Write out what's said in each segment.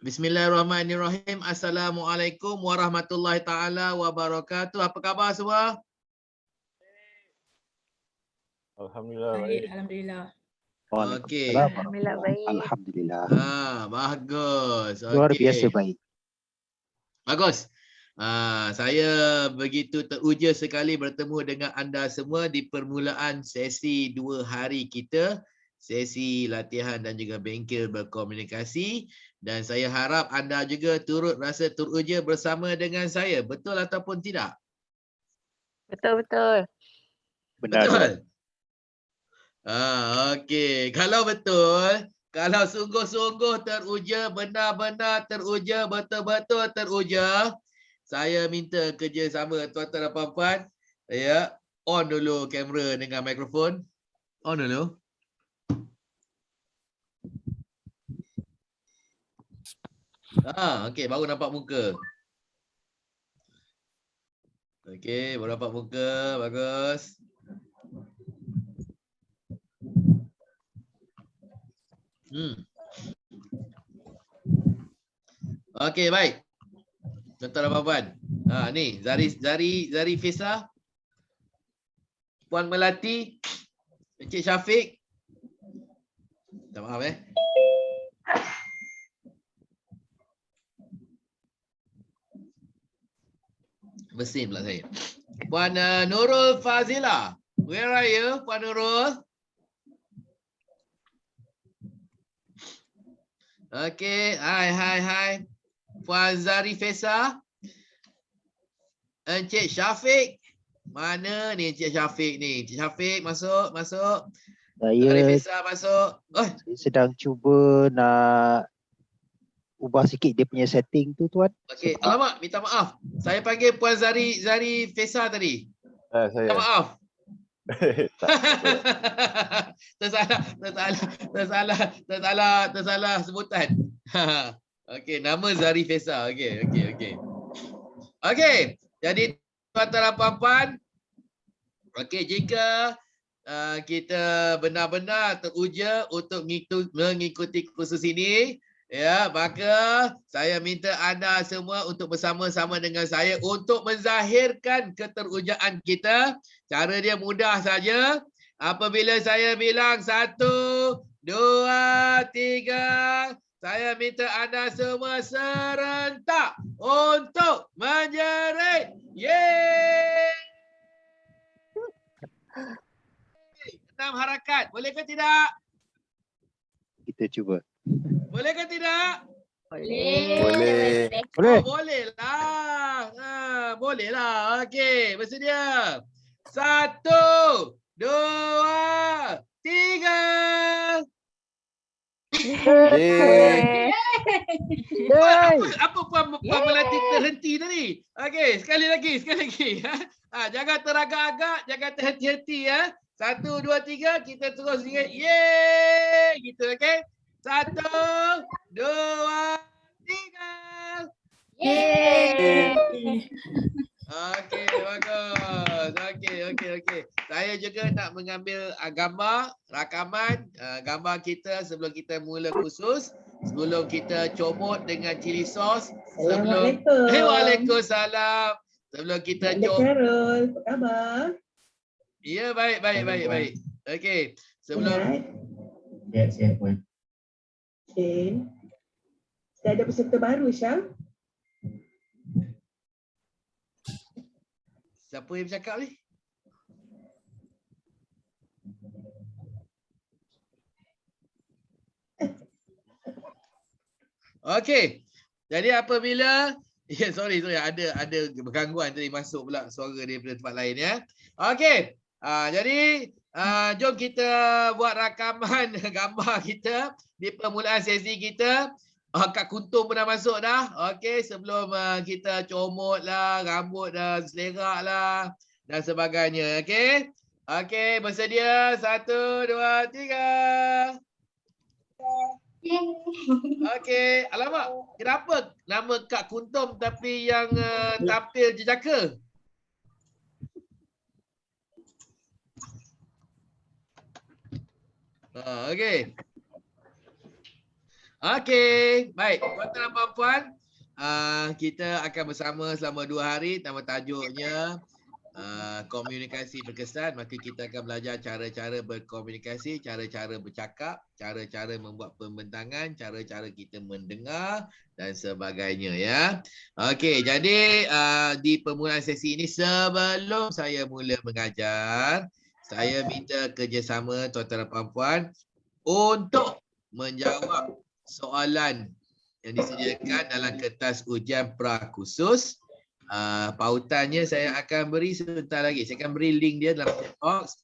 Bismillahirrahmanirrahim. Assalamualaikum warahmatullahi taala wabarakatuh. Apa khabar semua? Alhamdulillah Baik, baik. alhamdulillah. Okey. Alhamdulillah baik. Alhamdulillah. Bagus. Luar biasa Okey. baik. Bagus. Saya begitu teruja sekali bertemu dengan anda semua di permulaan sesi 2 hari kita, sesi latihan dan juga bengkel berkomunikasi, dan saya harap anda juga turut rasa teruja bersama dengan saya. Betul ataupun tidak? Betul-betul. Benar. Betul. Okey. Kalau betul, kalau sungguh-sungguh teruja, benar-benar teruja, betul-betul teruja, saya minta kerjasama tuan-tuan dan puan-puan, ya, on dulu kamera dengan mikrofon. On dulu. Okey, baru nampak muka. Okey, baru nampak muka, bagus. Okey, baik. Tuan-tuan dan puan-puan. Ni Zari Fesa, Puan Melati, Encik Syafiq. Minta maaf Mesin pula saya. Puan Nurul Fazila. Where are you, Puan Nurul? Okey, hai. Puan Zari Fesa. Encik Syafiq. Mana ni Encik Syafiq ni? Encik Syafiq masuk. Zari Saya Fesa masuk. saya sedang cuba nak ubah sikit dia punya setting tu tuan. Okey, Sebab- alamak, minta maaf. Saya panggil Puan Zari Fesa tadi. Minta Saya. maaf. Tak, Tersalah sebutan. Okey, nama Zari Fesa. Okey. Okey, jadi tuan-tuan dan puan-puan, okey, jika kita benar-benar teruja untuk mengikuti kursus ini, ya, maka saya minta anda semua untuk bersama-sama dengan saya untuk menzahirkan keterujaan kita. Cara dia mudah saja. Apabila saya bilang 1, 2, 3, saya minta anda semua serentak untuk menjerit. Yeay! 6 harakat. Boleh ke tidak? Kita cuba. Boleh ke tidak? Boleh. Boleh? Oh, boleh lah. Boleh lah. Okey, bersedia. 1, 2, 3. Yeay. Apa Puan Melati terhenti tadi? Okey, sekali lagi. Jangan teragak-agak, jangan terhenti-henti ya. 1, 2, 3, kita terus ingat. Yeay! Gitu, okey? 1, 2, 3. Yeay. Okey, bagus. Okey. Saya juga nak mengambil gambar, rakaman gambar kita sebelum kita mula kursus. Sebelum kita comot dengan cili sos. Assalamualaikum. Waalaikumsalam. Sebelum kita comot. Carol, apa khabar? Ya, baik. Okey, sebelum Sihat, Puan. Okay. Sudah ada peserta baru, Syam? siapa yang bercakap ni? Okey. Jadi apabila sorry ada gangguan tadi masuk pula suara daripada tempat lain ya. Okey. Jadi jom kita buat rakaman gambar kita di permulaan sesi kita. Kak Kuntum pun dah masuk dah. Okey, sebelum kita comot lah, rambut dah selerak lah dan sebagainya. Okey. Okey, bersedia. 1, 2, 3. Okey, alamak. Kenapa nama Kak Kuntum tapi yang tampil jejaka? Okey. Okey, baik. Tuan-tuan dan puan-puan, kita akan bersama selama 2 hari. Nama tajuknya komunikasi berkesan. Maka kita akan belajar cara-cara berkomunikasi, cara-cara bercakap, cara-cara membuat pembentangan, cara-cara kita mendengar dan sebagainya ya. Okey, jadi di permulaan sesi ini sebelum saya mula mengajar, saya minta kerjasama tuan-tuan dan puan-puan untuk menjawab soalan yang disediakan dalam kertas ujian prakhusus. Pautannya saya akan beri sebentar lagi. Saya akan beri link dia dalam chat box.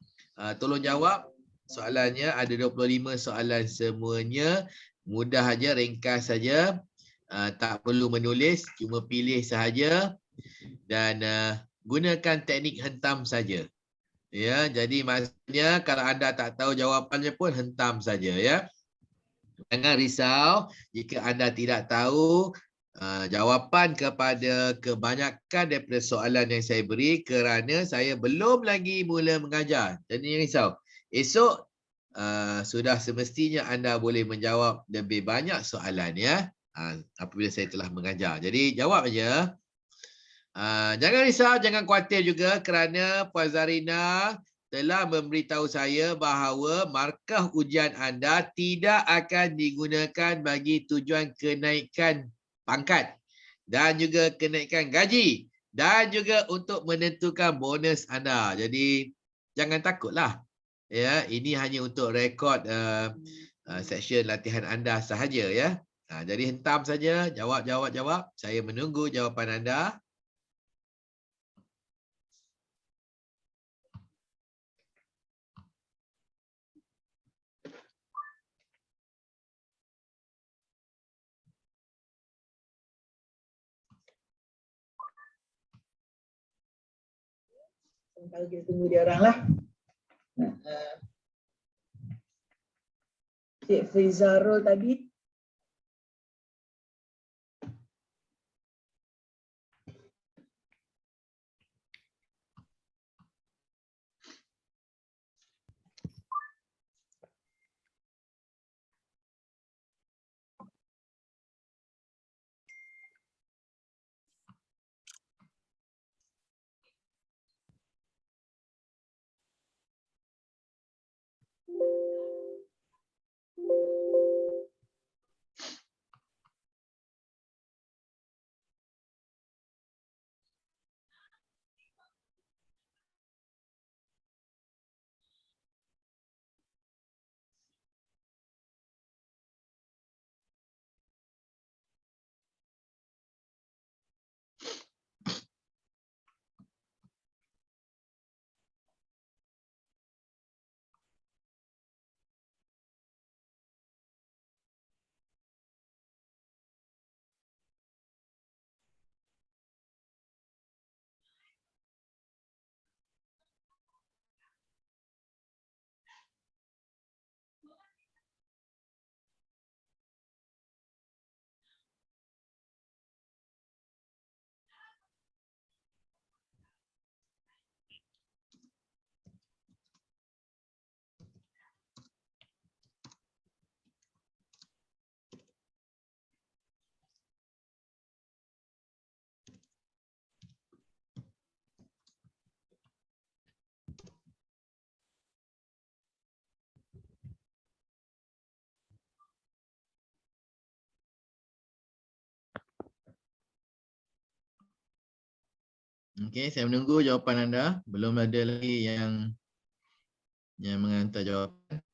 Tolong jawab soalannya. Ada 25 soalan semuanya. Mudah saja, ringkas saja. Tak perlu menulis, cuma pilih sahaja. Dan gunakan teknik hentam saja. Ya, jadi maksudnya kalau anda tak tahu jawapannya pun hentam saja ya. Jangan risau jika anda tidak tahu jawapan kepada kebanyakan daripada soalan yang saya beri kerana saya belum lagi mula mengajar. Jadi jangan risau. Esok sudah semestinya anda boleh menjawab lebih banyak soalan ya. Apabila saya telah mengajar. Jadi jawab aja. Jangan risau, jangan khawatir juga kerana Puan Zarina telah memberitahu saya bahawa markah ujian anda tidak akan digunakan bagi tujuan kenaikan pangkat dan juga kenaikan gaji dan juga untuk menentukan bonus anda. Jadi jangan takutlah. Ya, ini hanya untuk rekod seksyen latihan anda sahaja ya. Jadi hentam saja, jawab. Saya menunggu jawapan anda. Kalau kita tunggu dia orang lah. Cik Frizarul tadi. Okey, saya menunggu jawapan anda. Belum ada lagi yang menghantar jawapan.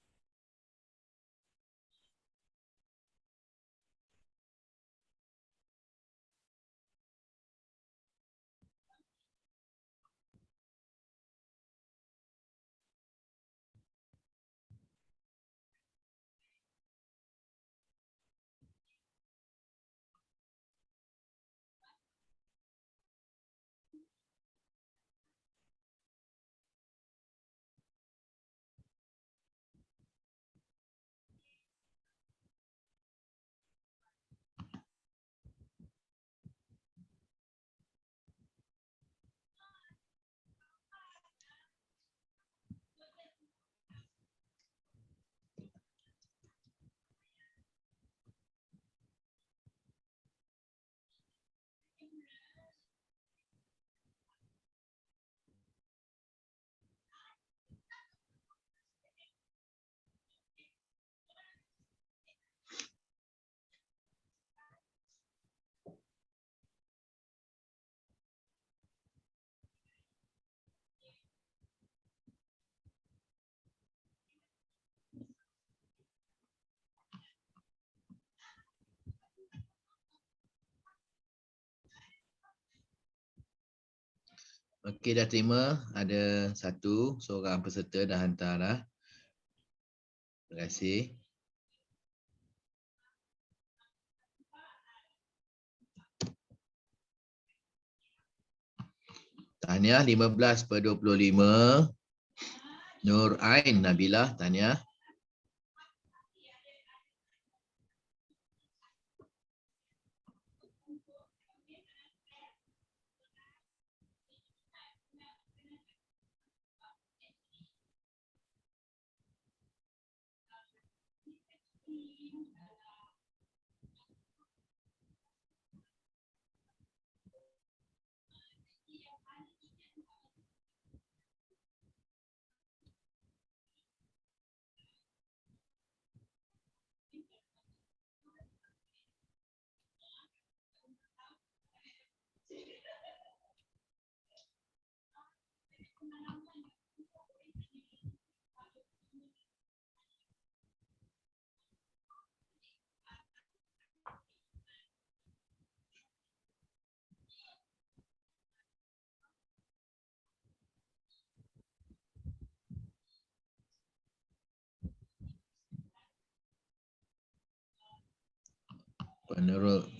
Okey, dah terima. Ada seorang peserta dah hantar dah. Terima kasih. Tahniah 15/25. Nur Ain Nabilah, tahniah.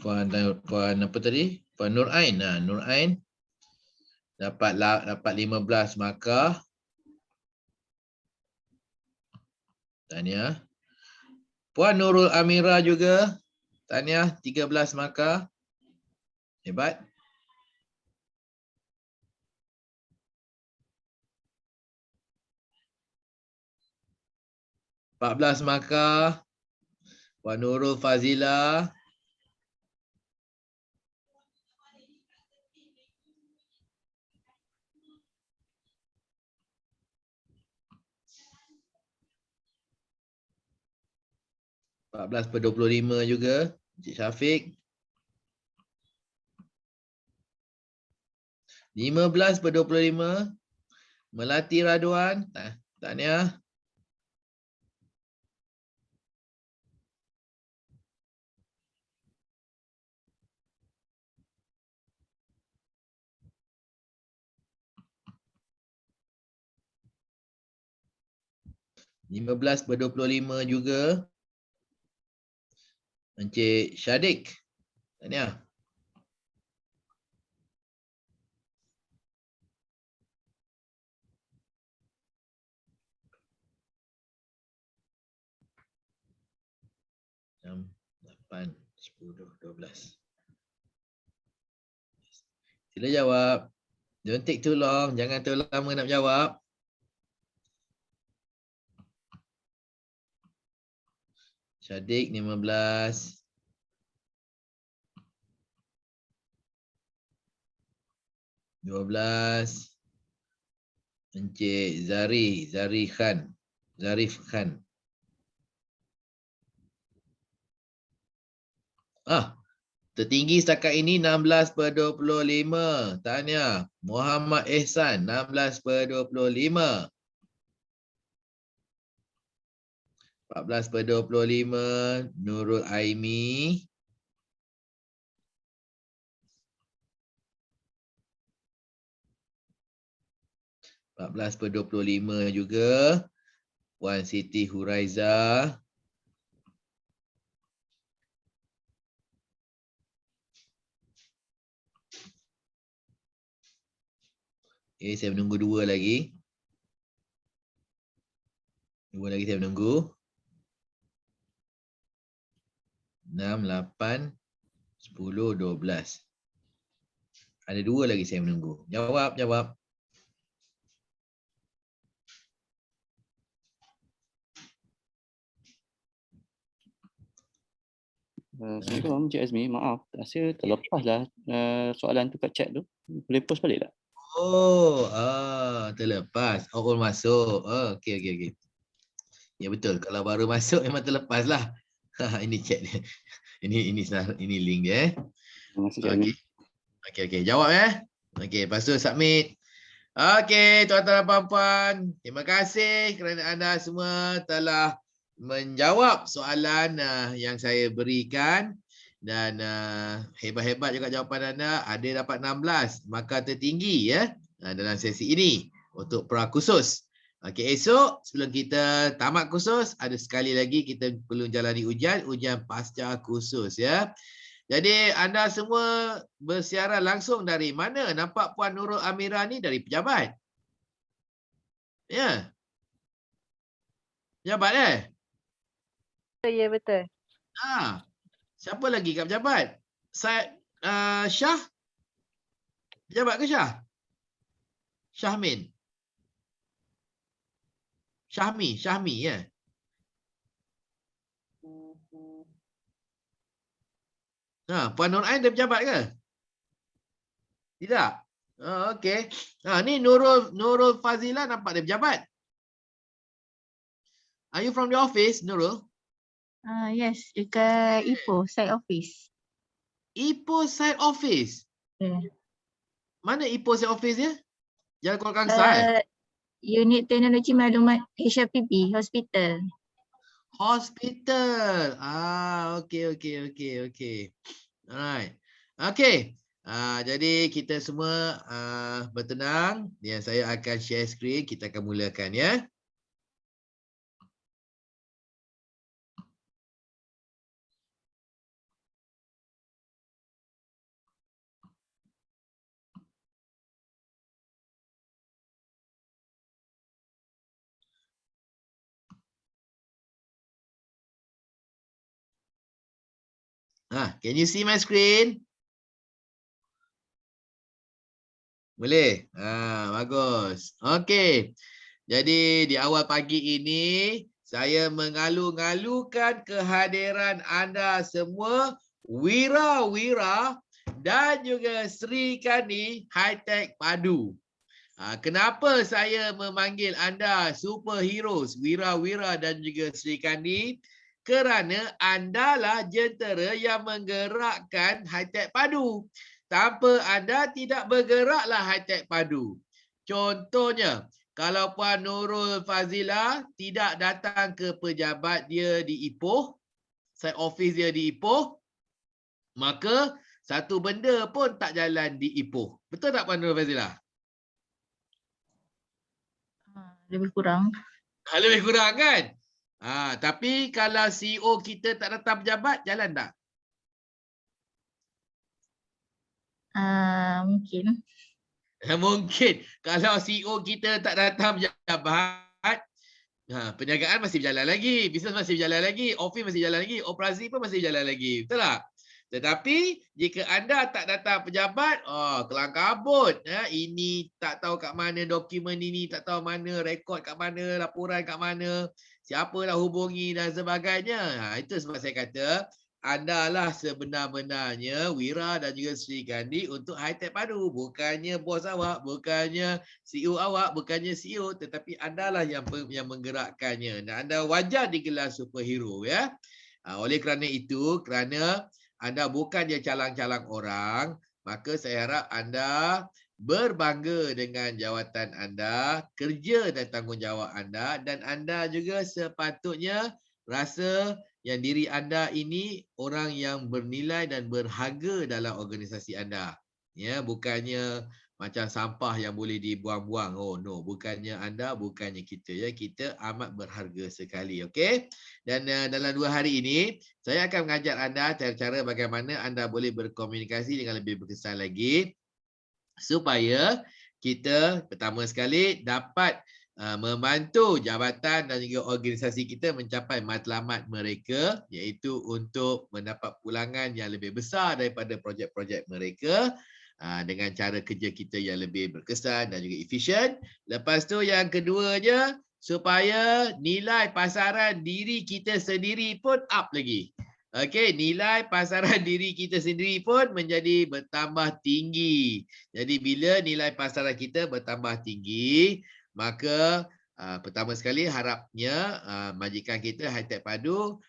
Puan apa tadi? Puan Nur Ain. Nur Ain dapat 15 markah. Tahniah. Puan Nurul Amira juga. Tahniah 13 markah. Hebat. (14 markah). Puan Nurul Fazila. (14/25 juga. Encik Syafiq. 15/25. Melati Radwan. Tahniah. (15/25 juga. Encik Syadik. Tahniah. Enam, 8, 10, 12. Sila jawab. Don't take too long. Jangan terlalu lama nak jawab. Syadik 15. (12). Encik Zarif Khan. Tertinggi setakat ini 16/25. Tahniah. Muhammad Ehsan 16/25. 14/25 Nurul Aimi. 14/25 juga Puan Siti Huraiza. Okay, saya menunggu dua lagi. Dua lagi saya menunggu. 6, 8, 10, 12. Ada dua lagi saya menunggu. Jawab. Assalamualaikum Encik Azmi, maaf. Rasa terlepaslah soalan tu kat chat tu. Boleh post balik tak? Terlepas. Baru masuk. Okey. Ya betul. Kalau baru masuk memang terlepas lah. Ini chat dia. Ini link dia. Terima kasih Encik Azmi. Okey. Jawab Okey, lepas tu submit. Okey, tuan-tuan dan puan-puan. Terima kasih kerana anda semua telah menjawab soalan yang saya berikan. Dan hebat-hebat juga jawapan anda. Ada dapat 16. Markah tertinggi dalam sesi ini untuk pra khusus. Okey, esok sebelum kita tamat khusus, ada sekali lagi kita perlu jalani ujian pasca khusus ya. Jadi anda semua bersiaran langsung dari mana? Nampak Puan Nurul Amira ni dari pejabat. Ya. Pejabat Ya, betul. Siapa lagi kat pejabat? Syah? Pejabat ke Syah? Syahmin. Syahmi ya. Puan Nur Ain dia pejabat ke? Tidak. Okey. Ni Nurul Fazila nampak dia pejabat. Are you from the office, Nurul? Yes, dekat Ipoh, side office. Ipoh side office. Mana Ipoh side office dia? Jalan Kuala Kangsar. Unit Teknologi Maklumat HRPB, hospital. Hospital. Okey. Alright. Okey. Jadi kita semua bertenang. Ya, saya akan share screen. Kita akan mulakan ya. Can you see my screen? Boleh? Bagus. Okey. Jadi di awal pagi ini saya mengalu-ngalukan kehadiran anda semua wira-wira dan juga Sri Kandi High-Tech Padu. Kenapa saya memanggil anda superheroes, wira-wira dan juga Sri Kandi? Kerana anda lah jentera yang menggerakkan High-Tech Padu. Tanpa anda tidak bergeraklah High-Tech Padu. Contohnya, kalau Puan Nurul Fazila tidak datang ke pejabat dia di Ipoh, side office dia di Ipoh, maka satu benda pun tak jalan di Ipoh. Betul tak Puan Nurul Fazila? Lebih kurang. Lebih kurang kan? Tapi kalau CEO kita tak datang pejabat, jalan tak? Mungkin. Mungkin. Kalau CEO kita tak datang pejabat, perniagaan masih berjalan lagi, bisnes masih berjalan lagi, office masih berjalan lagi, operasi pun masih berjalan lagi. Betul tak? Tetapi jika anda tak datang pejabat, kelang kabut. Ini tak tahu kat mana dokumen ini, tak tahu mana rekod kat mana, laporan kat mana, siapalah hubungi dan sebagainya. Itu sebab saya kata, anda lah sebenar-benarnya wira dan juga Sri Kandi untuk High-Tech Padu. Bukannya bos awak, bukannya CEO awak, bukannya CEO, tetapi anda lah yang menggerakkannya. Dan anda wajar digelar superhero ya. Oleh kerana itu, kerana anda bukan dia calang-calang orang, maka saya harap anda berbangga dengan jawatan anda, kerja dan tanggungjawab anda, dan anda juga sepatutnya rasa yang diri anda ini orang yang bernilai dan berharga dalam organisasi anda. Ya, bukannya macam sampah yang boleh dibuang-buang. Oh no, bukannya anda, bukannya kita ya. Kita amat berharga sekali, okey? Dan dalam 2 hari ini saya akan mengajar anda cara-cara bagaimana anda boleh berkomunikasi dengan lebih berkesan lagi supaya kita pertama sekali dapat membantu jabatan dan juga organisasi kita mencapai matlamat mereka, iaitu untuk mendapat pulangan yang lebih besar daripada projek-projek mereka dengan cara kerja kita yang lebih berkesan dan juga efisien. Lepas tu yang keduanya, supaya nilai pasaran diri kita sendiri pun up lagi. Okey, nilai pasaran diri kita sendiri pun menjadi bertambah tinggi. Jadi bila nilai pasaran kita bertambah tinggi, maka pertama sekali harapnya majikan kita High-Tech Padu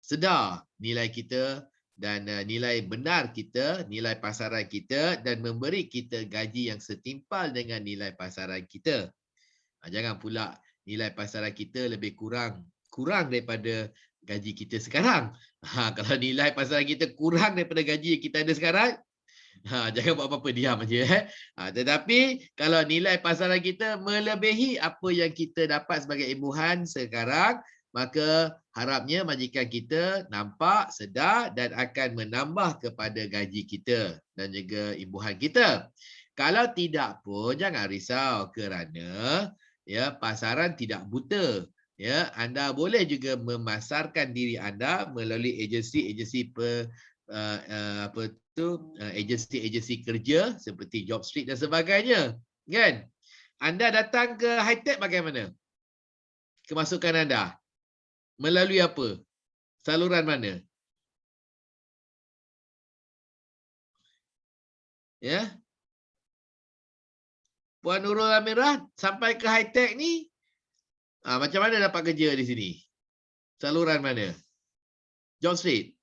sedar nilai kita dan nilai benar kita, nilai pasaran kita, dan memberi kita gaji yang setimpal dengan nilai pasaran kita. Jangan pula nilai pasaran kita lebih kurang daripada gaji kita sekarang. Kalau nilai pasaran kita kurang daripada gaji yang kita ada sekarang, Jangan buat apa-apa, diam aja. Tetapi kalau nilai pasaran kita melebihi apa yang kita dapat sebagai imbuhan sekarang, maka harapnya majikan kita nampak, sedar dan akan menambah kepada gaji kita dan juga imbuhan kita. Kalau tidak pun jangan risau kerana ya pasaran tidak buta. Ya, anda boleh juga memasarkan diri anda melalui agensi-agensi agensi kerja seperti JobStreet dan sebagainya, kan? Anda datang ke Hi-Tech bagaimana? Kemasukan anda melalui apa? Saluran mana? Ya. Puan Nurul Amirah sampai ke Hi-Tech ni macam mana dapat kerja di sini? Saluran mana? JobStreet.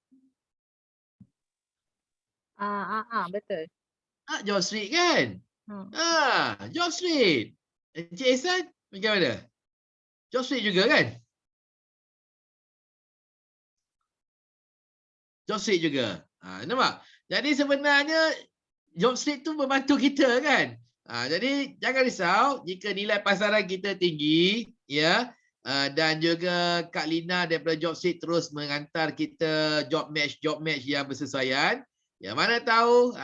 Betul. JobStreet kan? JobStreet. Encik Ehsan macam mana? JobStreet juga kan? JobStreet juga. Nampak? Jadi sebenarnya JobStreet tu membantu kita kan? Jadi jangan risau jika nilai pasaran kita tinggi, ya, dan juga Kak Lina daripada JobStreet terus mengantar kita job match yang bersesuaian. Ya, mana tahu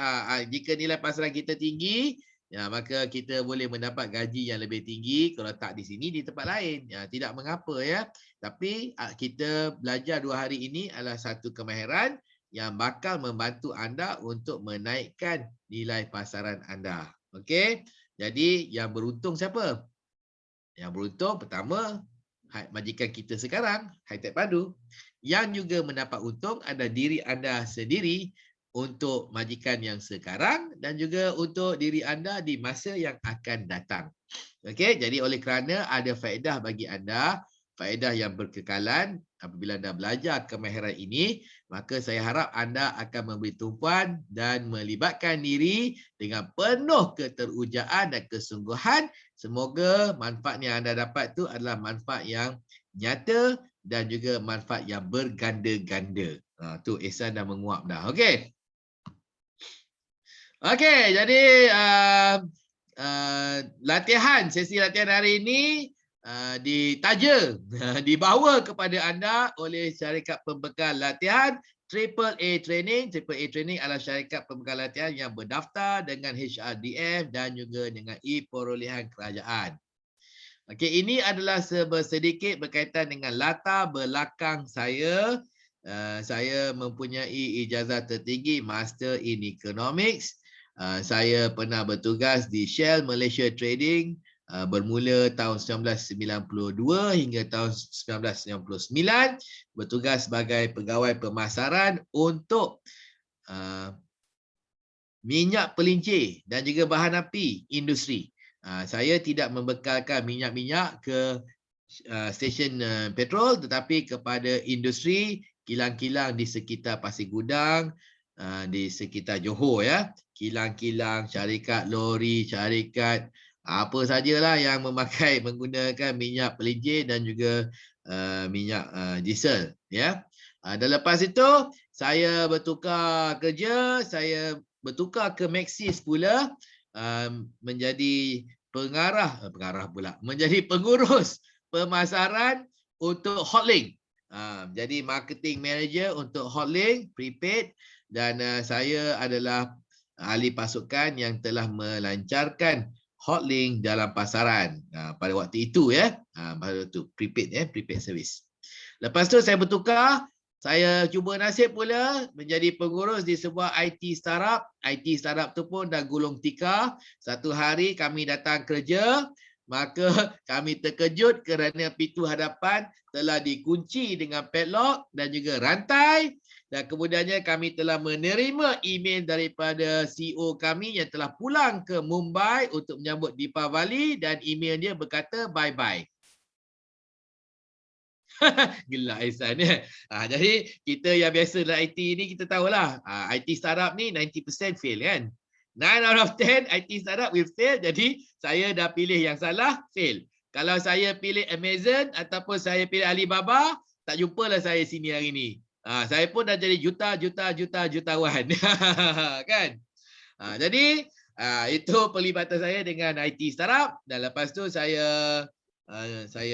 jika nilai pasaran kita tinggi, ya, maka kita boleh mendapat gaji yang lebih tinggi kalau tak di sini di tempat lain. Ya, tidak mengapa ya. Tapi kita belajar 2 hari ini adalah satu kemahiran yang bakal membantu anda untuk menaikkan nilai pasaran anda. Okey. Jadi yang beruntung siapa? Yang beruntung pertama majikan kita sekarang, Hi-Tech Padu. Yang juga mendapat untung adalah diri anda sendiri untuk majikan yang sekarang dan juga untuk diri anda di masa yang akan datang. Okey, jadi oleh kerana ada faedah bagi anda, faedah yang berkekalan apabila anda belajar kemahiran ini, maka saya harap anda akan memberi tumpuan dan melibatkan diri dengan penuh keterujaan dan kesungguhan. Semoga manfaat yang anda dapat tu adalah manfaat yang nyata dan juga manfaat yang berganda-ganda. Tu Ehsan dah menguap dah. Okey. Okey, jadi sesi latihan hari ini ditaja, dibawa kepada anda oleh syarikat pembekal latihan AAA Training. AAA Training adalah syarikat pembekal latihan yang berdaftar dengan HRDF dan juga dengan perolehan kerajaan. Okey, ini adalah sedikit berkaitan dengan latar belakang saya. Saya mempunyai ijazah tertinggi Master in Economics. Saya pernah bertugas di Shell Malaysia Trading bermula tahun 1992 hingga tahun 1999, bertugas sebagai pegawai pemasaran untuk minyak pelincir dan juga bahan api industri. Saya tidak membekalkan minyak-minyak ke stesen petrol tetapi kepada industri kilang-kilang di sekitar Pasir Gudang, di sekitar Johor ya. Kilang-kilang, syarikat lori, syarikat apa sajalah yang menggunakan minyak pelincir dan juga minyak diesel ya. Dan lepas itu saya bertukar kerja, saya bertukar ke Maxis pula, menjadi menjadi pengurus pemasaran untuk Hotlink. Jadi marketing manager untuk Hotlink prepaid, dan saya adalah ahli pasukan yang telah melancarkan Hotlink dalam pasaran pada waktu itu ya. Pada waktu prepaid service. Lepas tu saya bertukar, saya cuba nasib pula menjadi pengurus di sebuah IT startup. IT startup tu pun dah gulung tikar. Satu hari kami datang kerja, maka kami terkejut kerana pintu hadapan telah dikunci dengan padlock dan juga rantai. Dan kemudiannya kami telah menerima email daripada CEO kami yang telah pulang ke Mumbai untuk menyambut Deepavali, dan email dia berkata bye-bye. Gelak Ehsan ya. Jadi kita yang biasa dalam IT ni kita tahulah, IT startup ni 90% fail kan. 9 out of 10 IT startup will fail. Jadi saya dah pilih yang salah, fail. Kalau saya pilih Amazon ataupun saya pilih Alibaba, tak jumpalah saya sini hari ni. Saya pun dah jadi jutawan kan. Jadi itu pelibatan saya dengan IT startup, dan lepas tu saya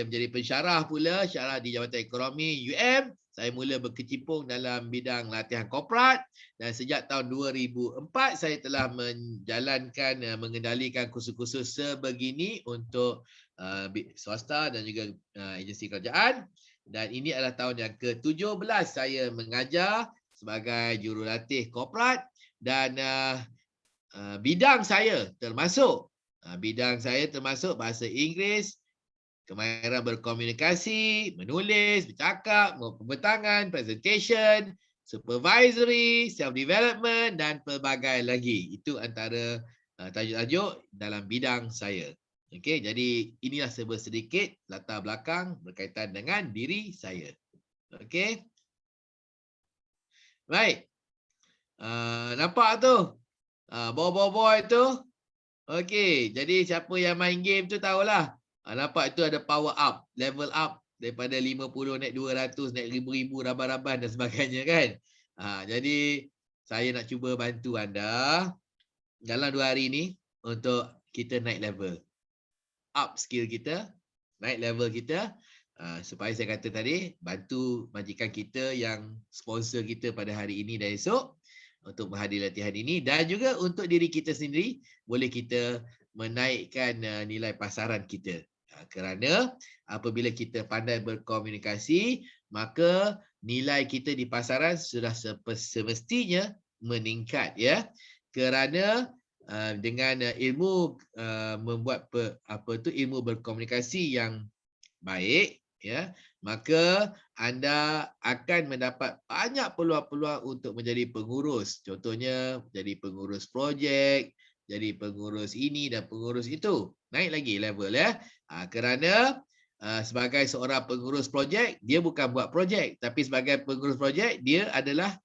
menjadi pensyarah pula, syarah di Jabatan Ekonomi UM. Saya mula berkecimpung dalam bidang latihan korporat, dan sejak tahun 2004 saya telah menjalankan mengendalikan kursus-kursus sebegini untuk swasta dan juga agensi kerajaan. Dan ini adalah tahun yang ke-17 saya mengajar sebagai jurulatih korporat, dan bidang saya termasuk bahasa Inggeris, kemahiran berkomunikasi, menulis, bercakap, pembentangan, presentation, supervisory, self-development dan pelbagai lagi. Itu antara tajuk-tajuk dalam bidang saya. Okey, jadi inilah sedikit latar belakang berkaitan dengan diri saya. Okey. Baik. Nampak tu? Boy tu. Okey, jadi siapa yang main game tu tahulah. Nampak itu ada power up, level up daripada 50 naik 200, naik 1000, raban-raban dan sebagainya kan. Jadi saya nak cuba bantu anda dalam 2 hari ni untuk kita naik level. Up skill kita, naik level kita. Supaya saya kata tadi, bantu majikan kita yang sponsor kita pada hari ini dan esok untuk menghadiri latihan ini, dan juga untuk diri kita sendiri, boleh kita menaikkan nilai pasaran kita. Kerana apabila kita pandai berkomunikasi, maka nilai kita di pasaran sudah semestinya meningkat, ya. Kerana dengan ilmu membuat ilmu berkomunikasi yang baik, ya, maka anda akan mendapat banyak peluang-peluang untuk menjadi pengurus. Contohnya jadi pengurus projek, jadi pengurus ini dan pengurus itu. Naik lagi level, ya. Kerana sebagai seorang pengurus projek, dia bukan buat projek, tapi sebagai pengurus projek, dia adalah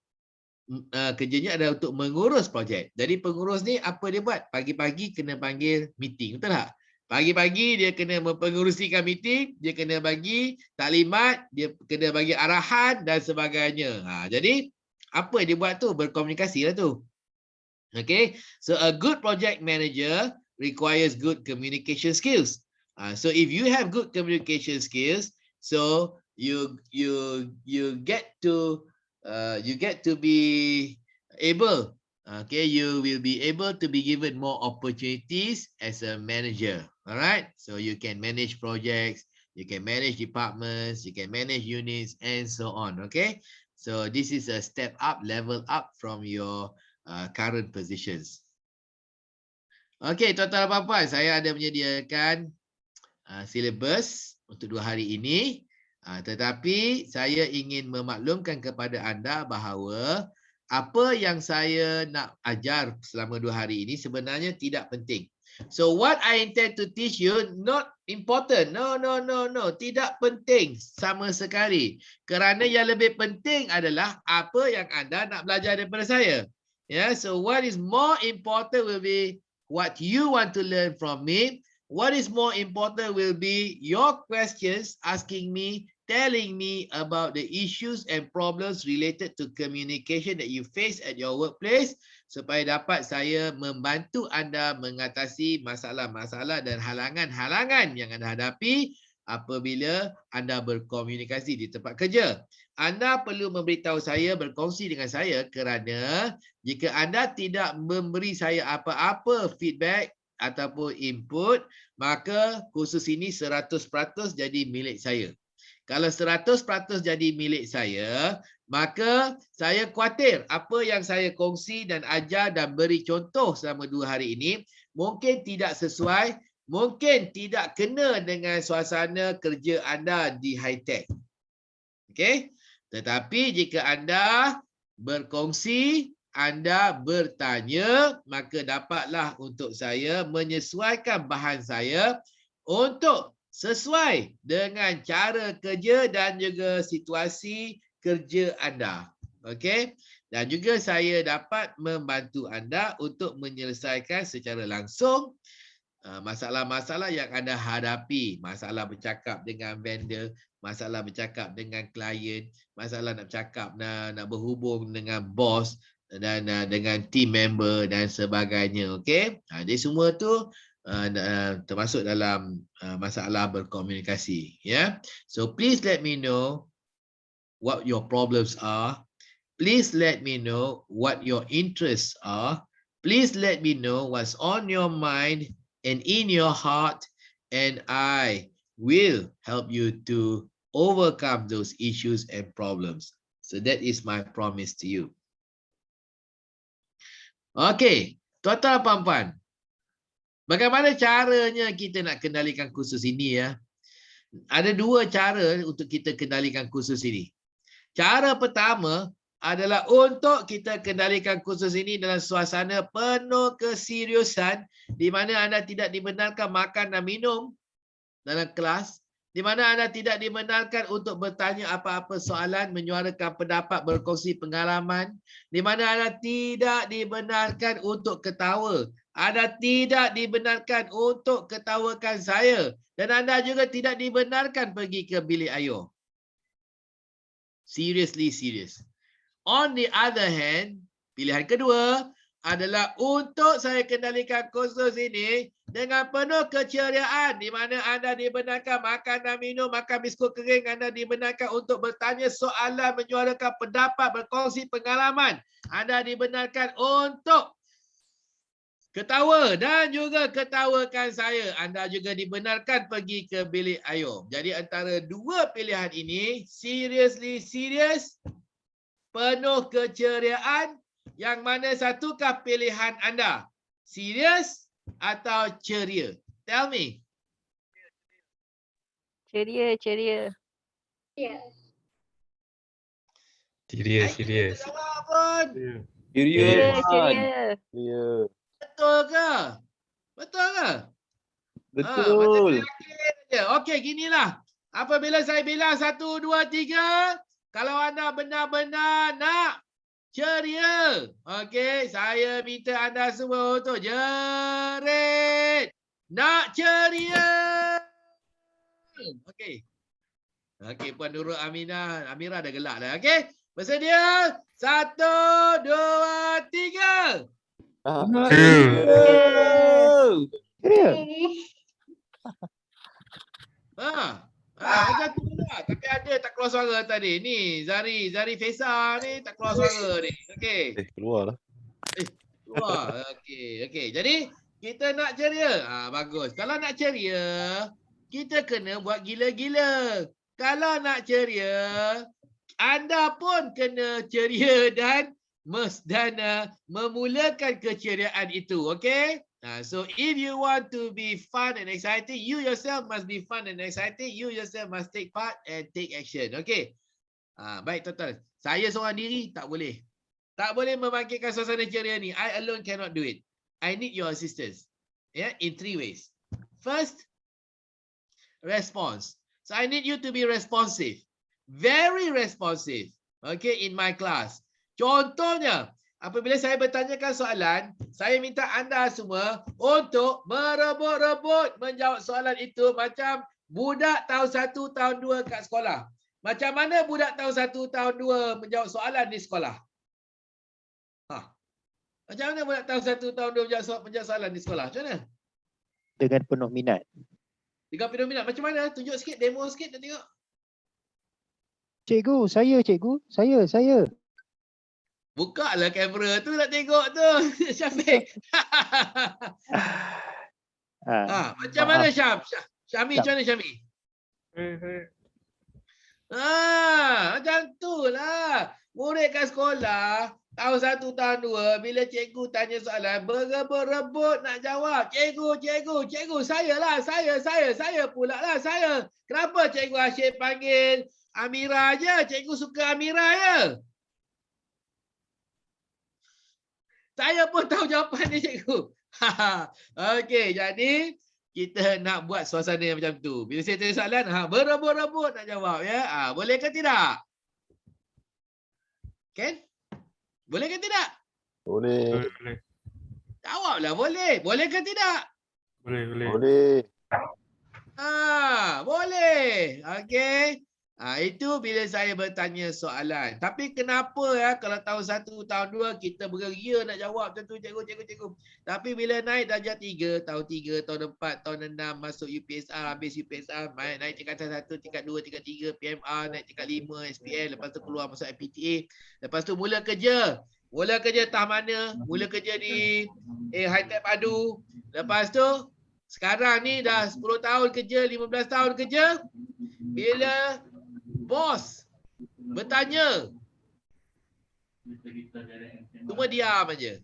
kerjanya adalah untuk mengurus projek. Jadi pengurus ni apa dia buat? Pagi-pagi kena panggil meeting, betul tak? Pagi-pagi dia kena mempengerusikan meeting, dia kena bagi taklimat, dia kena bagi arahan dan sebagainya. Jadi apa dia buat tu? Berkomunikasi lah tu. Okay, so a good project manager requires good communication skills. So if you have good communication skills, so you get to be able. Okay, you will be able to be given more opportunities as a manager. All right, so you can manage projects, you can manage departments, you can manage units, and so on. Okay, so this is a step up, level up from your current positions. Okay, tuan-tuan dan puan-puan, saya ada menyediakan silibus untuk 2 hari ini. Tetapi saya ingin memaklumkan kepada anda bahawa apa yang saya nak ajar selama 2 hari ini sebenarnya tidak penting. So what I intend to teach you not important. No. Tidak penting sama sekali. Kerana yang lebih penting adalah apa yang anda nak belajar daripada saya. Yeah, so what is more important will be what you want to learn from me. What is more important will be your questions asking me, telling me about the issues and problems related to communication that you face at your workplace, supaya dapat saya membantu anda mengatasi masalah-masalah dan halangan-halangan yang anda hadapi apabila anda berkomunikasi di tempat kerja. Anda perlu memberitahu saya, berkongsi dengan saya, kerana jika anda tidak memberi saya apa-apa feedback ataupun input, maka kursus ini 100% jadi milik saya. Kalau 100% jadi milik saya, maka saya khawatir apa yang saya kongsi dan ajar dan beri contoh selama 2 hari ini mungkin tidak sesuai, mungkin tidak kena dengan suasana kerja anda di high-tech. Okey? Tetapi jika anda berkongsi, anda bertanya, maka dapatlah untuk saya menyesuaikan bahan saya untuk sesuai dengan cara kerja dan juga situasi kerja anda. Okey? Dan juga saya dapat membantu anda untuk menyelesaikan secara langsung masalah-masalah yang anda hadapi. Masalah bercakap dengan vendor, masalah bercakap dengan klien, masalah nak bercakap, nak berhubung dengan bos, dan dengan team member dan sebagainya. Okey. Jadi semua tu termasuk dalam masalah berkomunikasi, ya. So please let me know what your problems are. Please let me know what your interests are. Please let me know what's on your mind and in your heart, and I will help you to overcome those issues and problems. So that is my promise to you. Okey, tuan-tuan dan puan-puan. Bagaimana caranya kita nak kendalikan kursus ini, ya? Ada dua cara untuk kita kendalikan kursus ini. Cara pertama adalah untuk kita kendalikan kursus ini dalam suasana penuh keseriusan, di mana anda tidak dibenarkan makan dan minum dalam kelas, di mana anda tidak dibenarkan untuk bertanya apa-apa soalan, menyuarakan pendapat, berkongsi pengalaman, di mana anda tidak dibenarkan untuk ketawa. Anda tidak dibenarkan untuk ketawakan saya, dan anda juga tidak dibenarkan pergi ke bilik ayuh. Seriously serious. On the other hand, pilihan kedua adalah untuk saya kendalikan kursus ini dengan penuh keceriaan, di mana anda dibenarkan makan dan minum, makan biskut kering, anda dibenarkan untuk bertanya soalan, menyuarakan pendapat, berkongsi pengalaman, anda dibenarkan untuk ketawa dan juga ketawakan saya, anda juga dibenarkan pergi ke bilik ayuh. Jadi antara dua pilihan ini, seriously serious, penuh keceriaan, yang mana satukah pilihan anda? Serius atau ceria? Tell me. Ceria, ceria. Serius. Jawab pun. Ceria, Serius. ceria. Ya. Betul ke? Betul ke? Macam Betul. yakin je. Okey, ginilah. Apabila saya bilang 1, 2, 3, kalau anda benar-benar nak ceria, okey, saya minta anda semua untuk jerit. Nak ceria. Okey. Okey, Puan Nurul Amira dah gelak dah. Okey. Bersedia? 1, 2, 3. Ceria. Macam tu lah. Tapi ada tak keluar suara tadi. Ni Zari Fesa ni tak keluar suara ni. Okey. Keluar lah. Keluar. Okey. Jadi kita nak ceria. Bagus. Kalau nak ceria, kita kena buat gila-gila. Kalau nak ceria, anda pun kena ceria dan memulakan keceriaan itu. Okey? So if you want to be fun and exciting, you yourself must be fun and exciting. You yourself must take part and take action. Okay. Baik tuan-tuan. Saya seorang diri tak boleh. Tak boleh membangkitkan suasana ceria ni. I alone cannot do it. I need your assistance. Yeah, in 3 ways. First, response. So I need you to be responsive. Very responsive. Okay, in my class. Contohnya, apabila saya bertanyakan soalan, saya minta anda semua untuk merebut-rebut menjawab soalan itu macam budak tahun 1, tahun 2 kat sekolah. Macam mana budak tahun 1, tahun 2 menjawab soalan di sekolah? Macam mana budak tahun 1, tahun 2 menjawab soalan di sekolah? Macam mana? Dengan penuh minat. Dengan penuh minat. Macam mana? Tunjuk sikit, demo sikit, nak tengok. Cikgu, saya. Buka lah kamera tu nak tengok tu. Syafiq. Macam mana Syam? Syami macam mana Syami? Macam tu lah. Murid kat sekolah, tahun 1, tahun 2, bila cikgu tanya soalan, berebut-rebut nak jawab. Cikgu, saya pula lah, saya. Kenapa Cikgu Hashim panggil Amira je? Cikgu suka Amira je. Saya pun tahu jawapan dia, cikgu. Okey, jadi kita nak buat suasana yang macam tu. Bila saya tanya soalan, berebut-rebut nak jawab ya. Boleh ke tidak? Ken? Boleh ke tidak? Boleh. Jawablah boleh. Boleh ke tidak? Boleh. Boleh. Okey. Itu bila saya bertanya soalan. Tapi kenapa ya kalau tahun 1, tahun 2 kita bergeria nak jawab macam tu cikgu. Tapi bila naik darjah 3, tahun 3, tahun 4, tahun 6 masuk UPSR, habis UPSR naik tingkatan 1, tingkat 2, tingkat 3 PMR, naik tingkat 5 SPL, lepas tu keluar masuk IPTA. Lepas tu mula kerja. Mula kerja entah mana, mula kerja di High-Tech Padu. Lepas tu sekarang ni dah 10 tahun kerja, 15 tahun kerja. Bila bos bertanya, semua diam aja.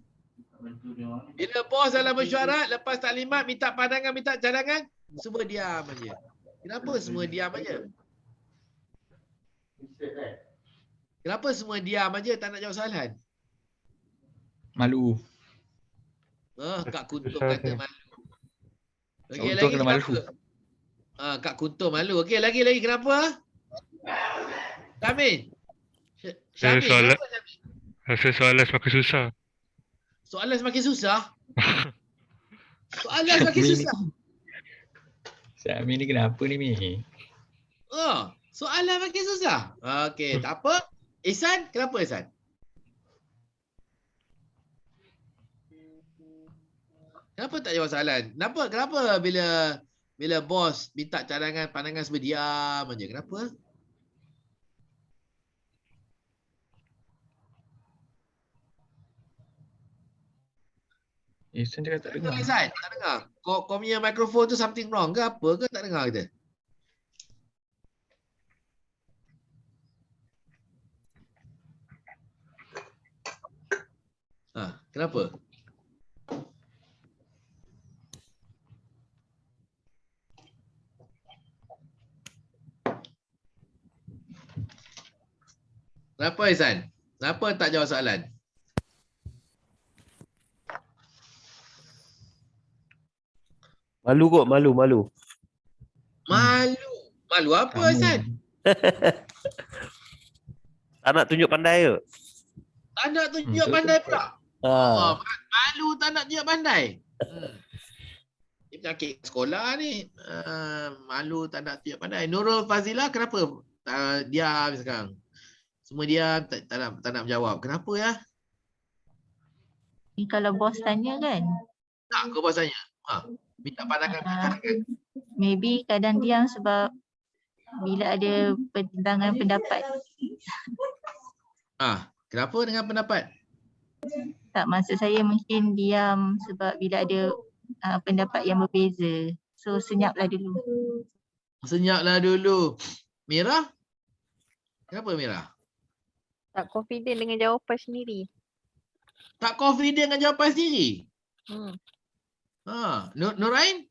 Bila bos dalam mesyuarat, lepas taklimat, minta pandangan, minta cadangan, semua diam aja. Kenapa semua diam aja? Kenapa semua diam aja tak nak jawab soalan? Malu. Kak Kuntum kata malu. Okey, Untuk lagi kena malu. kenapa? Kak Kuntum malu. Okey, lagi kenapa? Syamil. Syamil, soalan- kenapa Syamil? Rasa soalan semakin susah. Soalan semakin susah? Soalan semakin Syamil ni- susah? Syamil ni kenapa ni, Mi? Soalan makin susah? Okey, tak apa. Ihsan, kenapa Ihsan? Kenapa tak jawab soalan? Kenapa bila bos minta cadangan, pandangan semua diam aja? Kenapa? Ihsan cakap tak dengar. Ihsan, tak dengar. Kau punya mikrofon tu something wrong ke apa ke tak dengar kita? Kenapa? Kenapa Ihsan? Kenapa tak jawab soalan? Malu kot, malu. Malu. Malu apa Ihsan? Tak nak tunjuk pandai ke? Tak nak tunjuk pandai pula. Malu tak nak tunjuk pandai. Ini penyakit sekolah ni. Malu tak nak tunjuk pandai. Nurul Fazilah kenapa diam sekarang? Semua diam, tak nak menjawab. Kenapa ya? Ni kalau bos tanya kan, Tak, kau bos tanya. Minta pandangan. maybe kadang diam sebab bila ada pertentangan pendapat. Kenapa dengan pendapat? Tak, maksud saya mungkin diam sebab bila ada pendapat yang berbeza. So senyaplah dulu. Senyaplah dulu. Mira? Kenapa Mira? Tak confident dengan jawapan sendiri. Tak confident dengan jawapan sendiri? Hmm. Nurain?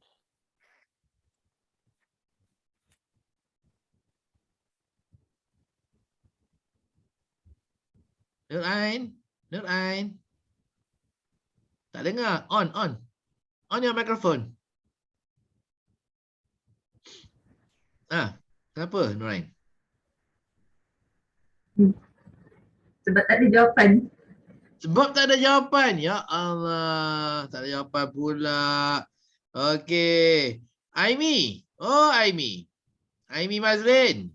Nurain? Tak dengar. On your microphone. Kenapa Nurain? Sebab tak ada jawapan. Sebab tak ada jawapan. Ya Allah, tak ada jawapan pula. Okey. Aimi. Aimi Mazlin.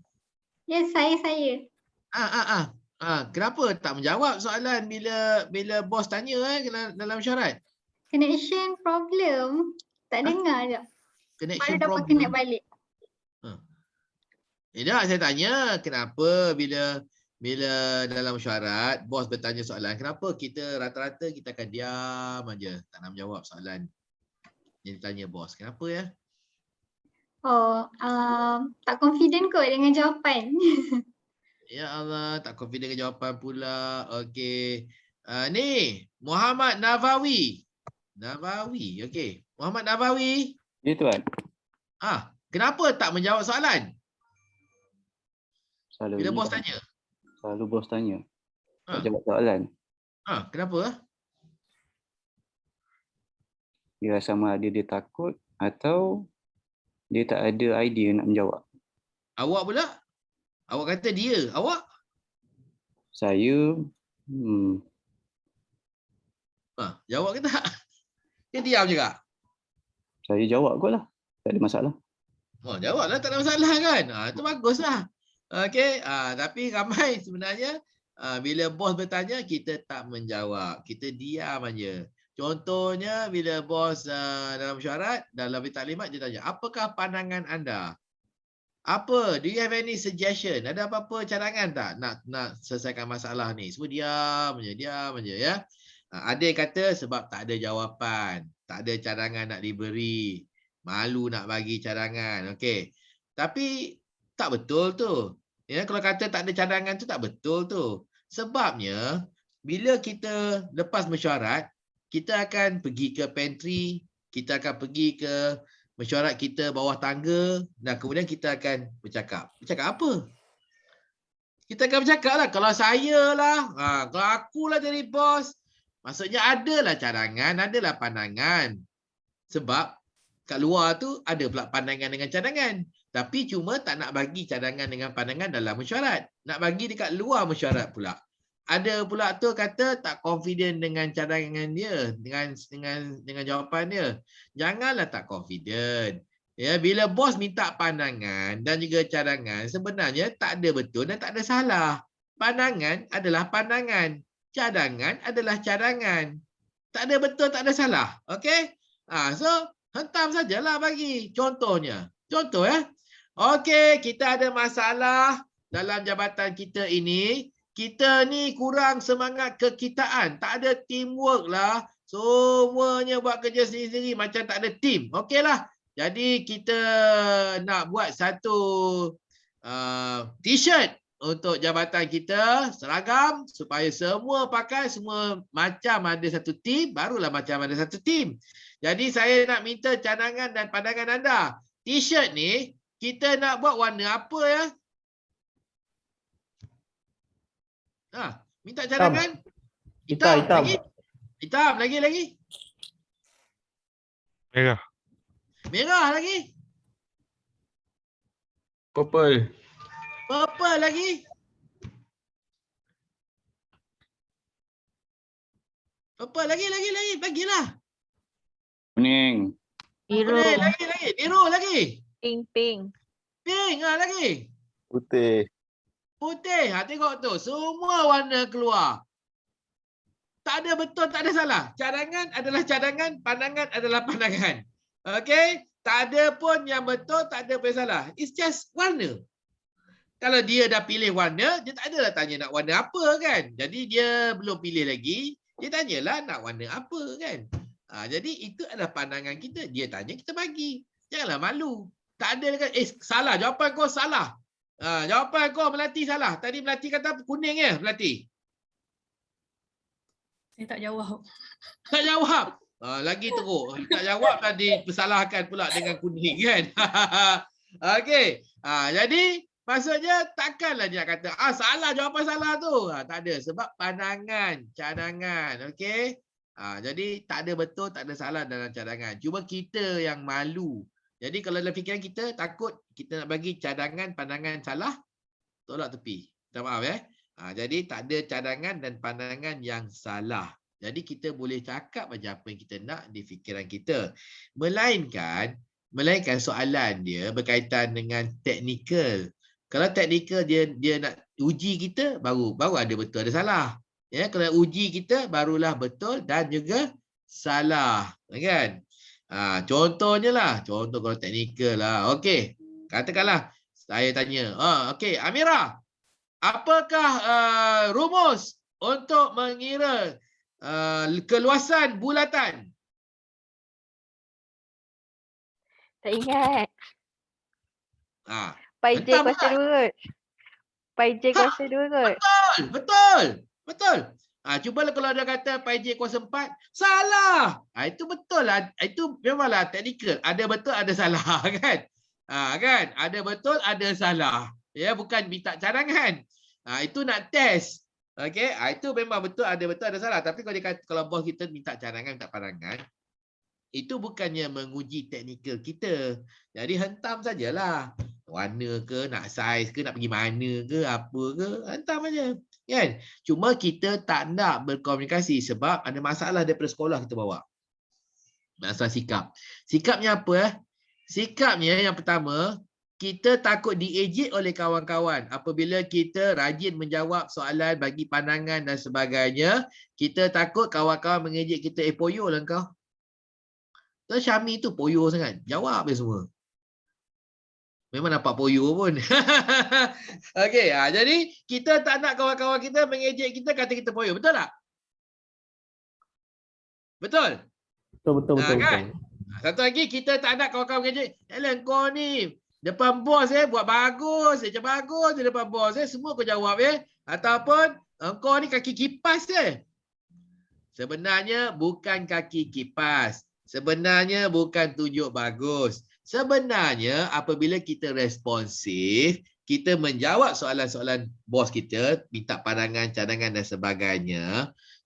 Yes, saya. Kenapa tak menjawab soalan bila bos tanya dalam syarat? Connection problem. Tak dengar je. Connection Baru dapat problem. connect balik. Tak, saya tanya kenapa bila dalam syarat bos bertanya soalan, kenapa kita rata-rata kita akan diam aja, tak nak menjawab soalan yang ditanya bos. Kenapa ya? Tak confident kot dengan jawapan. Ya Allah, tak confident dengan jawapan pula. Okey. Ni Muhammad Nawawi. Okey. Muhammad Nawawi. Ya tuan. Kenapa tak menjawab soalan? Bila bos tanya. Selalu bos tanya. Tak jawab soalan. Kenapa? Dia sama ada dia takut atau dia tak ada idea nak menjawab. Awak pula? Awak kata dia. Awak? Saya Jawab ke tak? Dia diam juga. Saya jawab kot lah. Tak ada masalah. Jawablah, tak ada masalah kan? Itu baguslah. Okey, tapi ramai sebenarnya bila bos bertanya kita tak menjawab. Kita diam aja. Contohnya bila bos dalam mesyuarat, dalam taklimat dia tanya, "Apakah pandangan anda?" Apa? Do you have any suggestion? Ada apa-apa cadangan tak nak selesaikan masalah ni? Semua diam je ya. Ada yang kata sebab tak ada jawapan, tak ada cadangan nak diberi, malu nak bagi cadangan. Okey. Tapi tak betul tu. Ya, kalau kata tak ada cadangan tu tak betul tu. Sebabnya bila kita lepas mesyuarat, kita akan pergi ke pantry, kita akan pergi ke mesyuarat kita bawah tangga dan kemudian kita akan bercakap. Bercakap apa? Kita akan bercakap lah. Kalau saya lah, kalau akulah jadi bos, maksudnya adalah cadangan, adalah pandangan. Sebab kat luar tu ada pula pandangan dengan cadangan. Tapi cuma tak nak bagi cadangan dengan pandangan dalam mesyuarat. Nak bagi dekat luar mesyuarat pula. Ada pula tu kata tak confident dengan cadangan dia, dengan jawapan dia. Janganlah tak confident. Ya, bila bos minta pandangan dan juga cadangan, sebenarnya tak ada betul dan tak ada salah. Pandangan adalah pandangan. Cadangan adalah cadangan. Tak ada betul, tak ada salah. Okey? So hentam sajalah bagi contohnya. Contoh ya. Okey, kita ada masalah dalam jabatan kita ini. Kita ni kurang semangat kekitaan. Tak ada teamwork lah. Semuanya buat kerja sendiri-sendiri macam tak ada team. Okeylah. Jadi kita nak buat satu t-shirt untuk jabatan kita, seragam, supaya semua pakai, semua macam ada satu team, barulah macam ada satu team. Jadi saya nak minta cadangan dan pandangan anda. T-shirt ni kita nak buat warna apa ya? Minta cadangan. Hitam. Hitam lagi. Merah. Merah lagi. Purple. Purple lagi. Purple lagi. Bagilah. Kuning. Biru. Lagi. Biru lagi. Pink. Pink lagi. Putih. Putih. Tengok tu. Semua warna keluar. Tak ada betul, tak ada salah. Cadangan adalah cadangan, pandangan adalah pandangan. Okey? Tak ada pun yang betul, tak ada pun yang salah. It's just warna. Kalau dia dah pilih warna, dia tak adalah tanya nak warna apa kan. Jadi dia belum pilih lagi, dia tanyalah nak warna apa kan. Jadi itu adalah pandangan kita. Dia tanya, kita bagi. Janganlah malu. Tak ada kan, salah, jawapan kau salah. Jawapan kau Melati salah. Tadi Melati kata kuning ya, Melati? Saya tak jawab. Tak jawab. Lagi teruk. Tak jawab tadi dipersalahkan pula dengan kuning kan. Okey. Jadi maksudnya takkanlah dia kata salah, jawapan salah tu. Tak ada sebab pandangan, cadangan. Okey. Jadi tak ada betul, tak ada salah dalam cadangan. Cuma kita yang malu. Jadi kalau dalam fikiran kita takut kita nak bagi cadangan, pandangan salah, tolak tepi. Minta maaf ya. Jadi tak ada cadangan dan pandangan yang salah. Jadi kita boleh cakap macam apa yang kita nak di fikiran kita. Melainkan soalan dia berkaitan dengan teknikal. Kalau teknikal dia nak uji kita, baru ada betul ada salah. Ya, kalau uji kita barulah betul dan juga salah. Kan? Contohnya lah. Contoh kalau teknikal lah. Okey. Katakanlah saya tanya. Okey, Amira. Apakah rumus untuk mengira keluasan bulatan? Tak ingat. Pi J hentam kuasa 2 kot. Pi J kuasa 2 kot. Betul. Cubalah kalau dia kata Pi J kuasa 4, salah. Itu betul lah. Itu memanglah teknikal. Ada betul, ada salah kan? Kan? Ada betul, ada salah. Ya, bukan minta cadangan. Itu nak test. Okey, itu memang betul, ada salah. Tapi kalau dia kata, kalau bos kita minta cadangan, minta pandangan, itu bukannya menguji teknikal kita. Jadi hentam sajalah. Warna ke, nak saiz ke, nak pergi mana ke, apa ke, hentam aja. Kan? Cuma kita tak nak berkomunikasi sebab ada masalah daripada sekolah kita bawa. Masalah sikap. Sikapnya apa? Sikapnya yang pertama, kita takut diejek oleh kawan-kawan. Apabila kita rajin menjawab soalan, bagi pandangan dan sebagainya, kita takut kawan-kawan mengejek kita, poyo lah kau. Tu Syami tu poyo sangat. Jawab dia semua. Memang nampak poyo pun. Okey, jadi kita tak nak kawan-kawan kita mengejek kita, kata kita poyo. Betul tak? Betul? Betul. Kan? Satu lagi, kita tak nak kawan-kawan mengejek. Alah kau ni, depan bos buat bagus, macam bagus di depan bos semua kau jawab ataupun engkau ni kaki kipas Sebenarnya bukan kaki kipas. Sebenarnya bukan tunjuk bagus. Sebenarnya apabila kita responsif, kita menjawab soalan-soalan bos kita, minta pandangan, cadangan dan sebagainya,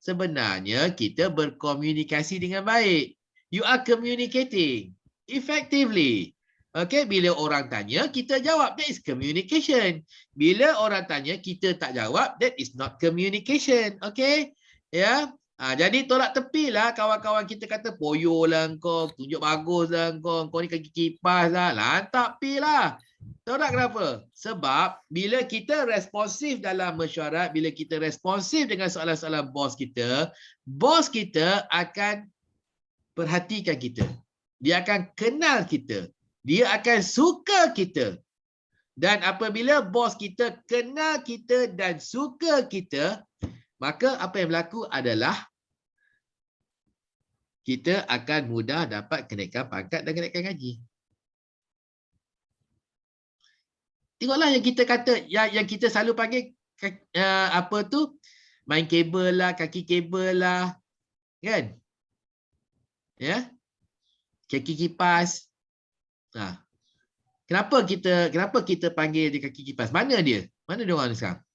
sebenarnya kita berkomunikasi dengan baik. You are communicating effectively. Okay, bila orang tanya, kita jawab. That is communication. Bila orang tanya, kita tak jawab. That is not communication. Okay? Ya. Jadi tolak tepilah kawan-kawan kita kata, poyo lah kau, tunjuk bagus lah kau ni kaki kipas lah. Lantak pi lah. Tahu tak kenapa? Sebab bila kita responsif dalam mesyuarat, bila kita responsif dengan soalan-soalan bos kita akan perhatikan kita. Dia akan kenal kita. Dia akan suka kita. Dan apabila bos kita kenal kita dan suka kita, maka apa yang berlaku adalah kita akan mudah dapat kenaikan pangkat dan kenaikan gaji. Tengoklah yang kita kata, yang kita selalu panggil main kabel lah, kaki kabel lah. Kan? Ya? Kaki kipas. Kenapa kita panggil dia kaki kipas? Mana dia? Mana dia orang sekarang?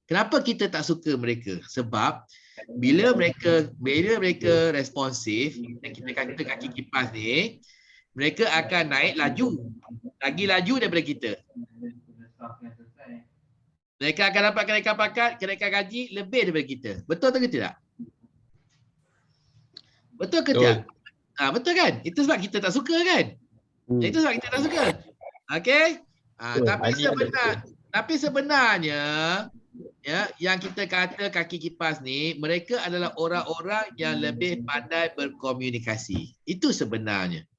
Kenapa kita tak suka mereka? Sebab bila mereka responsif, dan kita kata kaki kipas ni, mereka akan naik laju. Lagi laju daripada kita. Mereka akan dapat kenaikan pangkat, kenaikan gaji lebih daripada kita. Betul atau tidak? Betul ke tidak? Betul kan? Itu sebab kita tak suka kan? Itu sebab kita tak suka. Okey? Tapi sebenarnya ya, yang kita kata kaki kipas ni, mereka adalah orang-orang yang lebih pandai berkomunikasi. Itu sebenarnya.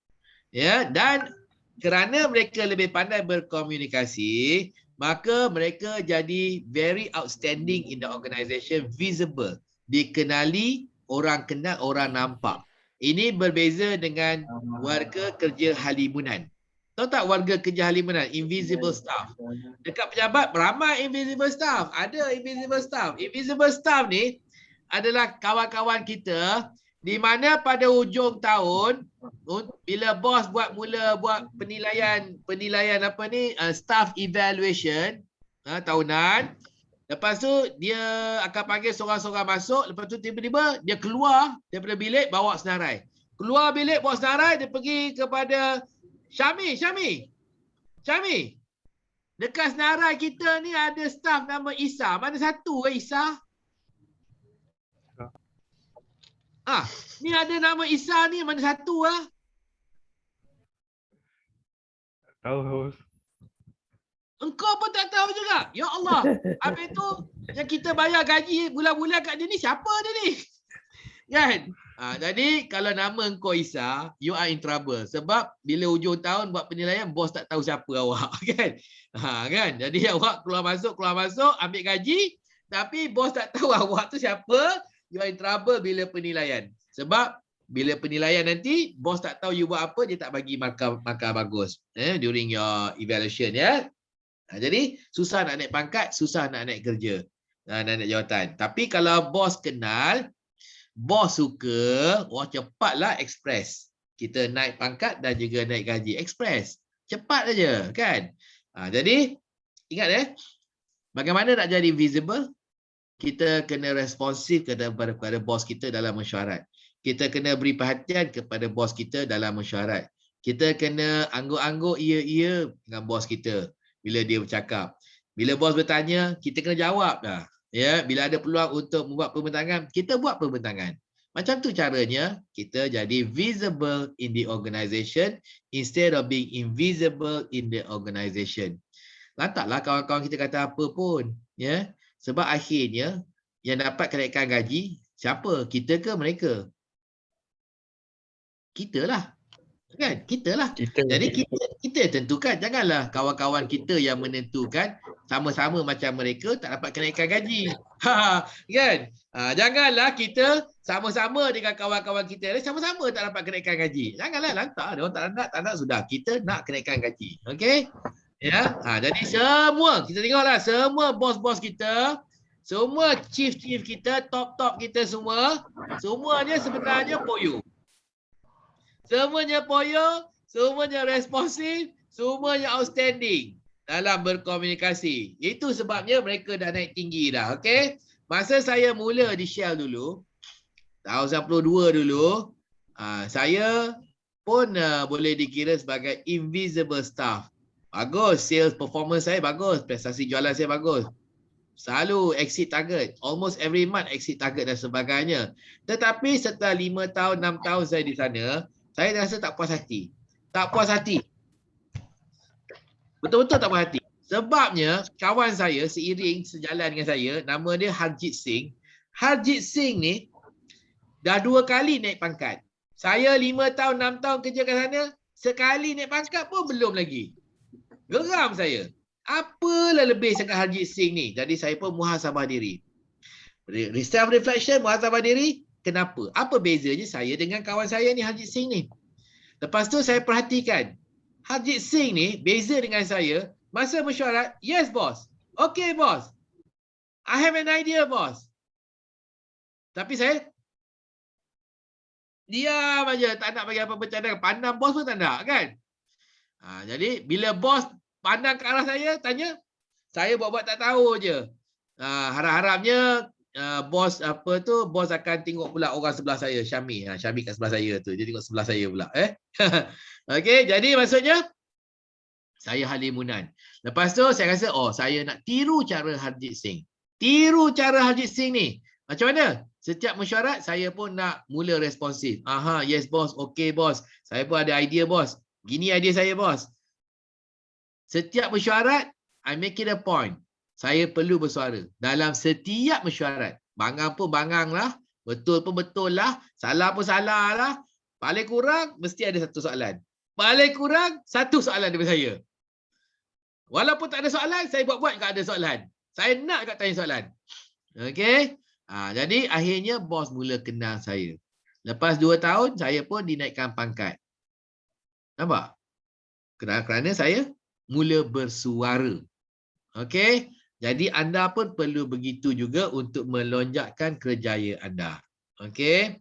Ya, dan kerana mereka lebih pandai berkomunikasi, maka mereka jadi very outstanding in the organisation, visible, dikenali, orang kenal, orang nampak. Ini berbeza dengan warga kerja halimunan. Tahu tak warga kerja halimunan? Invisible staff. Dekat pejabat ramai invisible staff. Ada invisible staff. Invisible staff ni adalah kawan-kawan kita di mana pada hujung tahun bila bos buat penilaian staff evaluation tahunan. Lepas tu dia akan panggil seorang-seorang masuk, lepas tu tiba-tiba dia keluar daripada bilik bawa senarai. Keluar bilik bawa senarai, dia pergi kepada Syami. Dekat senarai kita ni ada staff nama Isa. Mana satu Isa? Ni ada nama Isa ni, mana satu Tahu. Engkau pun tak tahu juga. Ya Allah. Habis tu yang kita bayar gaji bulan-bulan kat dia ni, siapa dia ni? Kan? Jadi kalau nama engkau Isa, you are in trouble. Sebab bila hujung tahun buat penilaian, bos tak tahu siapa awak. Kan? Kan? Jadi awak keluar masuk, ambil gaji. Tapi bos tak tahu awak tu siapa. You are in trouble bila penilaian. Sebab bila penilaian nanti, bos tak tahu you buat apa, dia tak bagi markah bagus. During your evaluation, ya. Jadi susah nak naik pangkat, susah nak naik kerja, nak naik jawatan. Tapi kalau bos kenal, bos suka, cepatlah express. Kita naik pangkat dan juga naik gaji express. Cepat saja, kan? Jadi ingat bagaimana nak jadi visible? Kita kena responsif kepada bos kita dalam mesyuarat. Kita kena beri perhatian kepada bos kita dalam mesyuarat. Kita kena angguk-angguk ya dengan bos kita bila dia bercakap. Bila bos bertanya, kita kena jawab dah. Ya, bila ada peluang untuk membuat pembentangan, kita buat pembentangan. Macam tu caranya kita jadi visible in the organisation instead of being invisible in the organisation. Lantaklah kawan-kawan kita kata apa pun, ya. Sebab akhirnya yang dapat kenaikan gaji siapa? Kita ke mereka? Kita lah. Kan? Kita lah. Jadi kita tentukan, janganlah kawan-kawan kita yang menentukan sama-sama macam mereka tak dapat kenaikan gaji. Kan? Janganlah kita sama-sama dengan kawan-kawan kita sama-sama tak dapat kenaikan gaji. Janganlah lantak, dia orang tak nak sudah. Kita nak kenaikan gaji. Okey? Ya. Jadi semua kita tengoklah semua bos-bos kita, semua chief-chief kita, top-top kita semua, semuanya sebenarnya poyo. Semuanya poyo, semuanya responsif, semuanya outstanding dalam berkomunikasi. Itu sebabnya mereka dah naik tinggi dah. Okey? Masa saya mula di Shell dulu, tahun 92 dulu, saya pun boleh dikira sebagai invisible staff. Bagus, sales performance saya bagus, prestasi jualan saya bagus. Selalu exceed target. Almost every month exceed target dan sebagainya. Tetapi setelah 5 tahun, 6 tahun saya di sana, saya rasa tak puas hati. Tak puas hati. Betul-betul tak puas hati. Sebabnya kawan saya seiring sejalan dengan saya, nama dia Harjit Singh. Harjit Singh ni dah 2 kali naik pangkat. Saya 5 tahun, 6 tahun kerja kat sana, sekali naik pangkat pun belum lagi. Geram saya. Apalah lebih sangat Harjit Singh ni? Jadi saya pun muhasabah diri. Self-reflection, muhasabah diri. Kenapa? Apa bezanya saya dengan kawan saya ni Harjit Singh ni? Lepas tu saya perhatikan. Harjit Singh ni beza dengan saya. Masa mesyuarat, yes boss. Okay boss. I have an idea boss. Tapi saya diam aja. Tak nak bagi apa bercanda. Pandang bos pun tak nak kan? Jadi bila bos pandang ke arah saya, tanya. Saya buat-buat tak tahu je. Harap-harapnya bos akan tengok pula orang sebelah saya, Syami. Syami kat sebelah saya tu. Dia tengok sebelah saya pula. Okey, jadi maksudnya saya halimunan. Lepas tu saya rasa saya nak tiru cara Harjit Singh. Tiru cara Harjit Singh ni. Macam mana? Setiap mesyuarat saya pun nak mula responsif. Yes boss, okay boss. Saya pun ada idea boss. Gini idea saya bos. Setiap mesyuarat I make it a point. Saya perlu bersuara dalam setiap mesyuarat. Bangang pun bangang lah. Betul pun betul lah. Salah pun salah lah. Paling kurang mesti ada satu soalan. Paling kurang satu soalan daripada saya. Walaupun tak ada soalan, saya buat-buat juga ada soalan. Saya nak juga tanya soalan. Okey. Jadi akhirnya bos mula kenal saya. Lepas 2 tahun, saya pun dinaikkan pangkat. Nampak? Kerana saya mula bersuara. Okey. Jadi anda pun perlu begitu juga untuk melonjakkan kerjaya anda. Okey.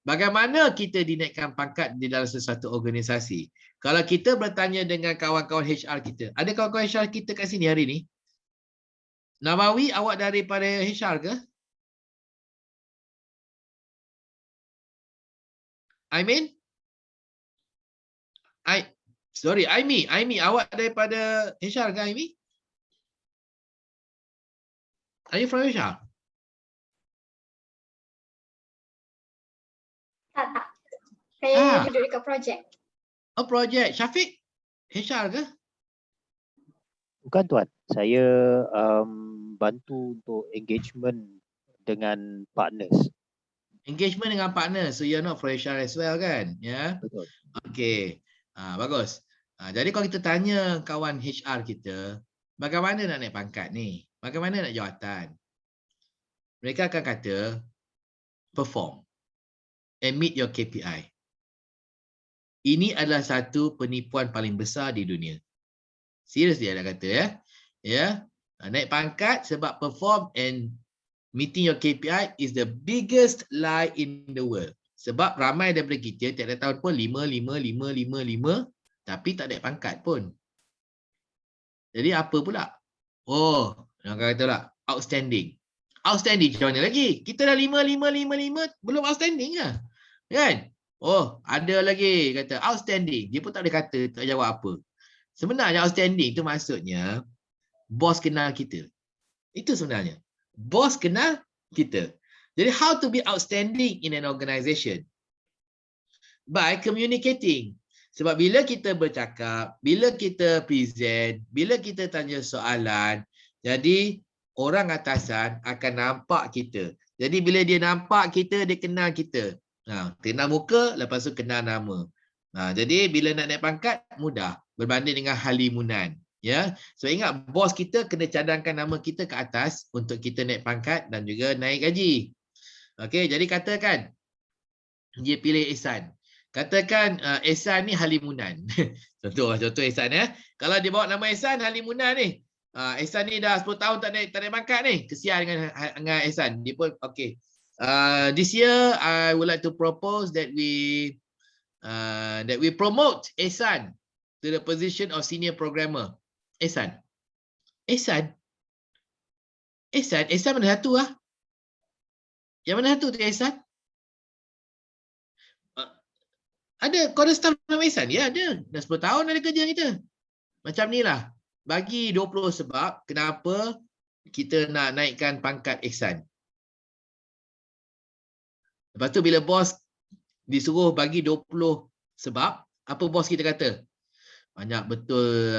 Bagaimana kita dinaikkan pangkat di dalam sesuatu organisasi? Kalau kita bertanya dengan kawan-kawan HR kita. Ada kawan-kawan HR kita kat sini hari ni? Nabawi, awak daripada HR ke? Aimi, awak daripada HR ke Aimi? Are you from HR? Tak. Saya duduk dekat projek. Oh, projek. Syafiq, HR ke? Bukan tuan, saya bantu untuk engagement dengan partners. Engagement dengan partner. So you're not for HR as well kan? Ya. Betul. Okey. Bagus. Jadi kalau kita tanya kawan HR kita, bagaimana nak naik pangkat ni? Bagaimana nak jawatan? Mereka akan kata perform and meet your KPI. Ini adalah satu penipuan paling besar di dunia. Serius dia nak kata ya. Ya. Naik pangkat sebab perform and meeting your KPI is the biggest lie in the world. Sebab ramai daripada kita tiap-tiap tahun pun 5, tapi tak naik pangkat pun. Jadi apa pula? Oh, orang kata lah outstanding. Outstanding macam mana lagi? Kita dah 5, belum outstanding lah. Kan? Oh, ada lagi kata outstanding. Dia pun tak boleh kata, tak jawab apa. Sebenarnya outstanding tu maksudnya bos kenal kita. Itu sebenarnya. Bos kenal kita. Jadi how to be outstanding in an organisation? By communicating. Sebab bila kita bercakap, bila kita present, bila kita tanya soalan, jadi orang atasan akan nampak kita. Jadi bila dia nampak kita, dia kenal kita. Kenal muka, lepas tu kenal nama. Jadi bila nak naik pangkat, mudah. Berbanding dengan halimunan. Ya, so ingat bos kita kena cadangkan nama kita ke atas untuk kita naik pangkat dan juga naik gaji. Okey, jadi katakan dia pilih Ehsan. Katakan Ehsan ni halimunan. contoh Ehsan ya. Kalau dia bawa nama Ehsan halimunan ni. Ehsan ni dah 10 tahun tak naik pangkat ni. Kesian dengan Ehsan. Dia pun okey. This year I would like to propose that we promote Ehsan to the position of senior programmer. Ehsan mana satu lah? Yang mana satu tu Ehsan? Ada kau ada staff nama Ehsan? Ya ada. Dah 10 tahun ada kerja kita. Macam ni lah. Bagi 20 sebab kenapa kita nak naikkan pangkat Ehsan. Lepas tu bila bos disuruh bagi 20 sebab, apa bos kita kata? Banyak betul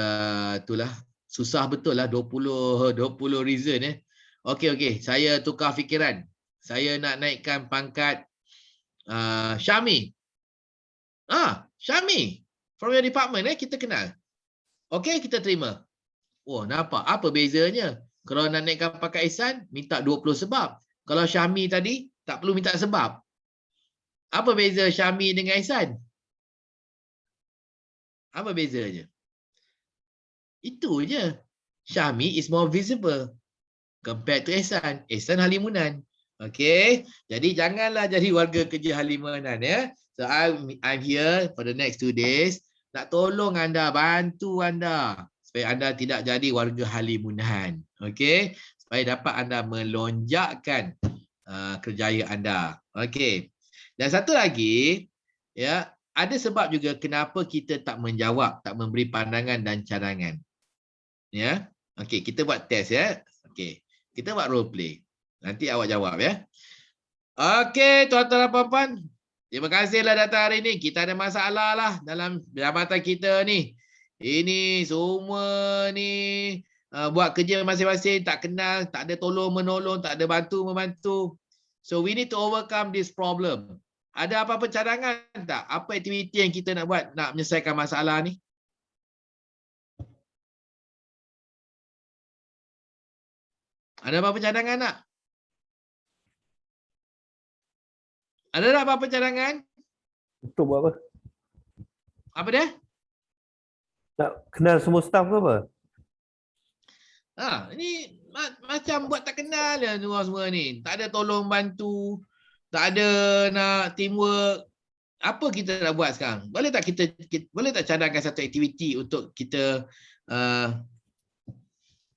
itulah. Susah betul lah 20 reason Okey, saya tukar fikiran. Saya nak naikkan pangkat Syami. Syami. From your department kita kenal. Okey, kita terima. Oh, nampak apa bezanya? Kalau nak naikkan pangkat Ehsan, minta 20 sebab. Kalau Syami tadi, tak perlu minta sebab. Apa beza Syami dengan Ehsan? Apa bezanya? Itu je. Syami is more visible compared to Ehsan. Ehsan halimunan. Okey. Jadi janganlah jadi warga kerja halimunan ya. So I'm here for the next 2 days nak tolong anda, bantu anda supaya anda tidak jadi warga halimunan. Okey. Supaya dapat anda melonjakkan kerjaya anda. Okey. Dan satu lagi ya, ada sebab juga kenapa kita tak menjawab, tak memberi pandangan dan cadangan. Ya. Okey, kita buat test ya. Okey. Kita buat role play. Nanti awak jawab ya. Okey, tuan-tuan dan puan-puan. Terima kasihlah datang hari ini. Kita ada masalah lah dalam jabatan kita ni. Ini semua ni buat kerja masing-masing, tak kenal, tak ada tolong-menolong, tak ada bantu-membantu. So we need to overcome this problem. Ada apa-apa cadangan tak? Apa aktiviti yang kita nak buat nak menyelesaikan masalah ni? Ada apa-apa cadangan tak? Ada tak apa-apa cadangan? Untuk buat apa? Apa dia? Nak kenal semua staff ke apa? Ini macam buat tak kenal lah semua ni. Tak ada tolong bantu, tak ada nak teamwork. Apa kita nak buat sekarang? Boleh tak kita boleh tak cadangkan satu aktiviti untuk kita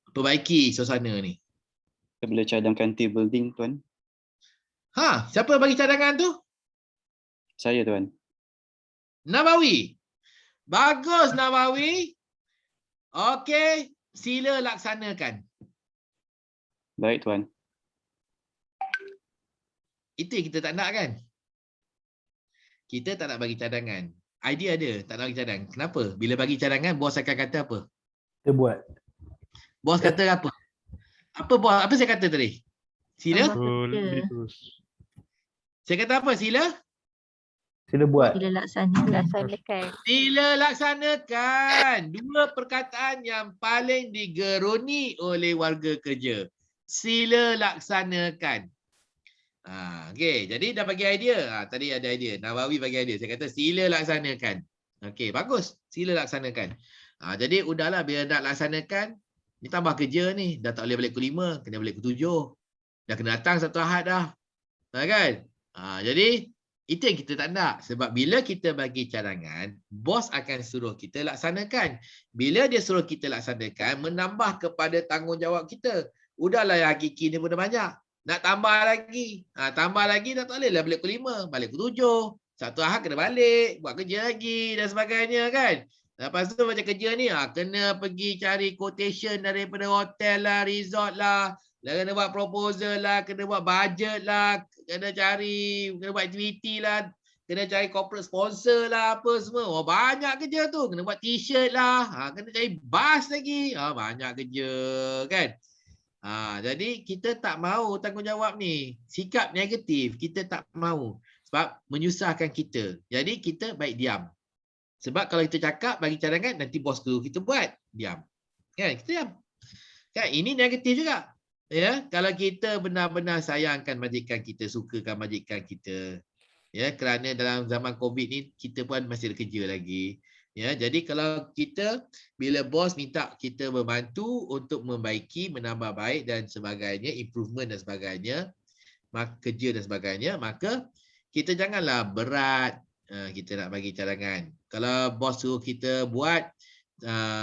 perbaiki suasana ni? Kita boleh cadangkan team building, Tuan. Siapa bagi cadangan tu? Saya, Tuan. Nabawi. Bagus, Nabawi. Okey, sila laksanakan. Baik, Tuan. Itu yang kita tak nak kan? Kita tak nak bagi cadangan. Idea ada, tak nak bagi cadangan. Kenapa? Bila bagi cadangan, bos akan kata apa? Kita buat. Bos kata apa? Apa saya kata tadi? Sila? Saya kata apa? Sila? Sila buat. Sila laksanakan. Sila laksanakan. 2 perkataan yang paling digeruni oleh warga kerja. Sila laksanakan. Okey, jadi dah bagi idea. Tadi ada idea. Nawawi bagi idea. Saya kata sila laksanakan. Okey, bagus. Sila laksanakan. Jadi udahlah bila nak laksanakan, ni tambah kerja ni. Dah tak boleh balik pukul 5, kena balik pukul 7. Dah kena datang satu Ahad dah. Kan? Jadi itu yang kita tak nak. Sebab bila kita bagi cadangan, bos akan suruh kita laksanakan. Bila dia suruh kita laksanakan, menambah kepada tanggungjawab kita. Udahlah yang hakiki ni pun dah banyak. Nak tambah lagi. Tambah lagi dah tak boleh lah balik pukul 5. Balik pukul 7. Satu Ahad kena balik. Buat kerja lagi dan sebagainya kan. Lepas tu macam kerja ni, kena pergi cari quotation daripada hotel lah, resort lah. Kena buat proposal lah, kena buat budget lah, kena buat aktiviti lah, kena cari corporate sponsor lah, apa semua. Oh, banyak kerja tu. Kena buat t-shirt lah, kena cari bas lagi. Banyak kerja kan. Jadi kita tak mahu tanggungjawab ni. Sikap negatif kita tak mahu. Sebab menyusahkan kita. Jadi kita baik diam. Sebab kalau kita cakap bagi cadangan, nanti bos suruh kita buat. Diam. Kan? Kita diam. Kan? Ini negatif juga. Ya, kalau kita benar-benar sayangkan majikan kita, sukakan majikan kita, ya, kerana dalam zaman COVID ni kita pun masih ada kerja lagi, ya. Jadi kalau kita bila bos minta kita membantu untuk membaiki, menambah baik dan sebagainya, improvement dan sebagainya, kerja dan sebagainya, maka kita janganlah berat kita nak bagi cadangan. Kalau bos suruh kita buat,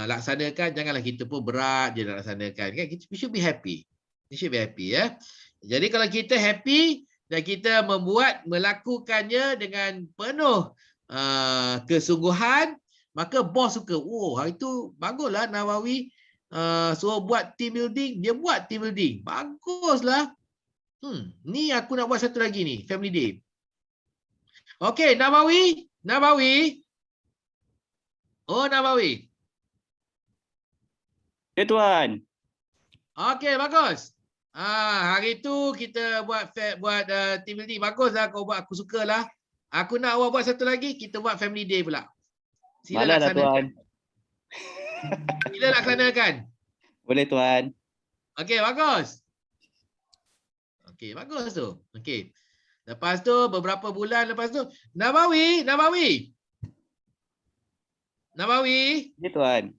laksanakan, janganlah kita pun berat je nak laksanakan, kan? We should be happy. You should be happy, ya. Jadi kalau kita happy dan kita melakukannya dengan penuh kesungguhan, maka bos suka. Oh, hari tu baguslah Nawawi suruh buat team building, dia buat team building. Baguslah. Ni aku nak buat satu lagi ni, family day. Okey, Nawawi. Oh, Nawawi. Ya, Tuan. Okey, bagus. Hari tu kita buat team building. Baguslah kau buat, aku sukalah. Aku nak awak buat satu lagi, kita buat family day pula. Sila Malah lah, laksanakan. Tuan. Sila laksanakan. Boleh, Tuan. Okey, bagus. Okey, bagus tu. Okey. Lepas tu, beberapa bulan lepas tu, Nawawi. Ya, Tuan.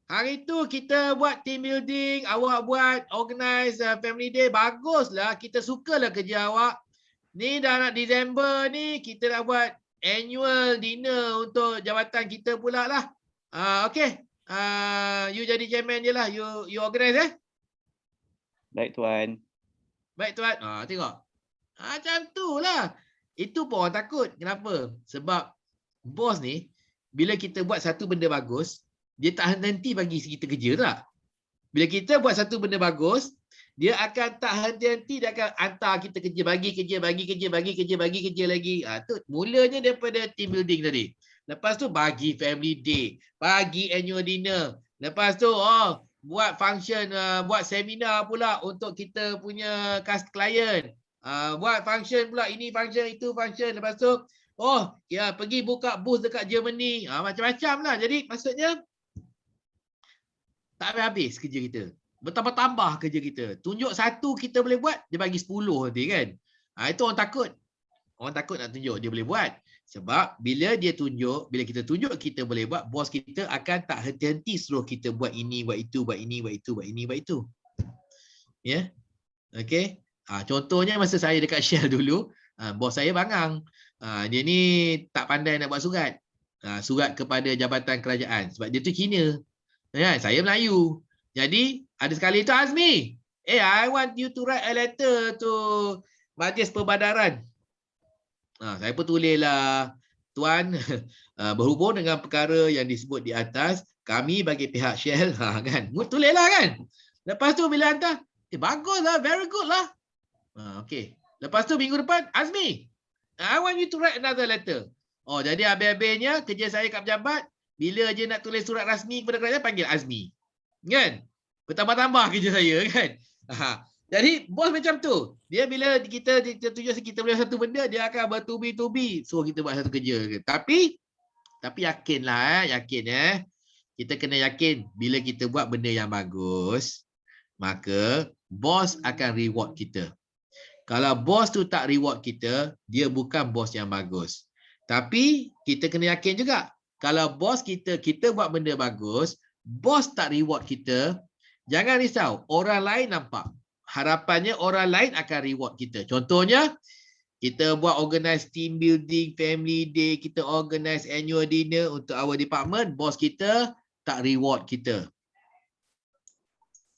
Hari tu kita buat team building, awak buat organize family day, baguslah. Kita sukalah kerja awak. Ni dah nak Disember ni, kita nak buat annual dinner untuk jabatan kita pula lah. Okay. You jadi chairman je lah. You organize Baik, Tuan. Baik, Tuan. Tengok. Macam tu lah. Itu pun orang takut. Kenapa? Sebab bos ni, bila kita buat satu benda bagus, dia tak henti bagi kita kerja tak? Bila kita buat satu benda bagus, dia akan tak henti-henti, dia akan hantar kita kerja, bagi kerja lagi. Tu mulanya daripada team building tadi. Lepas tu bagi family day, bagi annual dinner. Lepas tu buat function, buat seminar pula untuk kita punya client. Buat function pula, ini function, itu function. Lepas tu pergi buka booth dekat Germany. Macam-macam lah. Jadi maksudnya tak habis kerja kita. Bertambah-tambah kerja kita. Tunjuk satu kita boleh buat, dia bagi 10 nanti kan. Itu orang takut. Orang takut nak tunjuk dia boleh buat. Sebab bila kita tunjuk kita boleh buat, bos kita akan tak henti-henti suruh kita buat ini, buat itu, buat ini, buat itu, buat ini, buat itu. Ya. Okey. Contohnya masa saya dekat Shell dulu, bos saya bangang. Dia ni tak pandai nak buat surat. Surat kepada jabatan kerajaan. Sebab dia tu Cina. Saya Melayu. Jadi ada sekali tu Azmi, I want you to write a letter to Majlis Perbadaran. Saya pun tulislah, Tuan, berhubung dengan perkara yang disebut di atas, kami bagi pihak Shell, kan, tulislah kan. Lepas tu bila hantar, baguslah, very good lah. Okay. Lepas tu minggu depan, Azmi, I want you to write another letter. Jadi habis-habisnya kerja saya kat pejabat, bila je nak tulis surat rasmi kepada kerajaan, panggil Azmi. Kan? Bertambah-tambah kerja saya kan. Jadi bos macam tu. Dia bila kita tunjuk kita boleh satu benda, dia akan bertubi-tubi suruh kita buat satu kerja. Tapi yakinlah, kita kena yakin bila kita buat benda yang bagus, maka bos akan reward kita. Kalau bos tu tak reward kita, dia bukan bos yang bagus. Tapi kita kena yakin juga, kalau bos kita buat benda bagus, bos tak reward kita, jangan risau, orang lain nampak. Harapannya orang lain akan reward kita. Contohnya, kita buat organize team building, family day, kita organize annual dinner untuk our department, bos kita tak reward kita.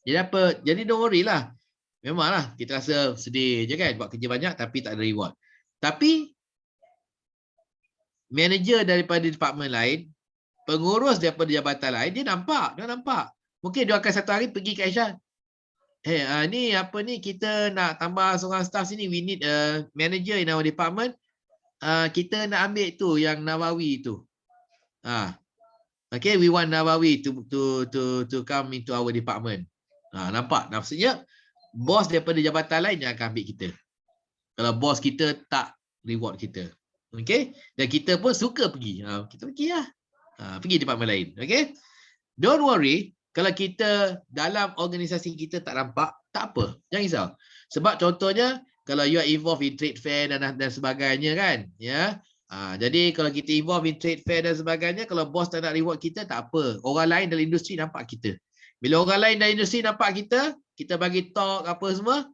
Jadi apa? Jadi don't worry lah. Memanglah kita rasa sedih je kan, buat kerja banyak tapi tak ada reward. Tapi manager daripada department lain, pengurus daripada jabatan lain, dia nampak. Mungkin dia akan satu hari pergi ke Aisyah. ni apa ni, kita nak tambah seorang staff sini, we need a manager in our department. Kita nak ambil tu yang Nawawi tu. Okay, we want Nawawi to come into our department. Nampak? Maksudnya bos daripada jabatan lain yang akan ambil kita. Kalau bos kita tak reward kita. Okay, dan kita pun suka pergi. Kita pergi lah. Pergi department lain. Okay, don't worry. Kalau kita dalam organisasi kita tak nampak, tak apa. Jangan risau. Sebab contohnya, kalau you are involved in trade fair dan sebagainya kan. Ya. Jadi kalau kita involved in trade fair dan sebagainya, kalau bos tak nak reward kita, tak apa. Orang lain dalam industri nampak kita. Bila orang lain dalam industri nampak kita bagi talk apa semua,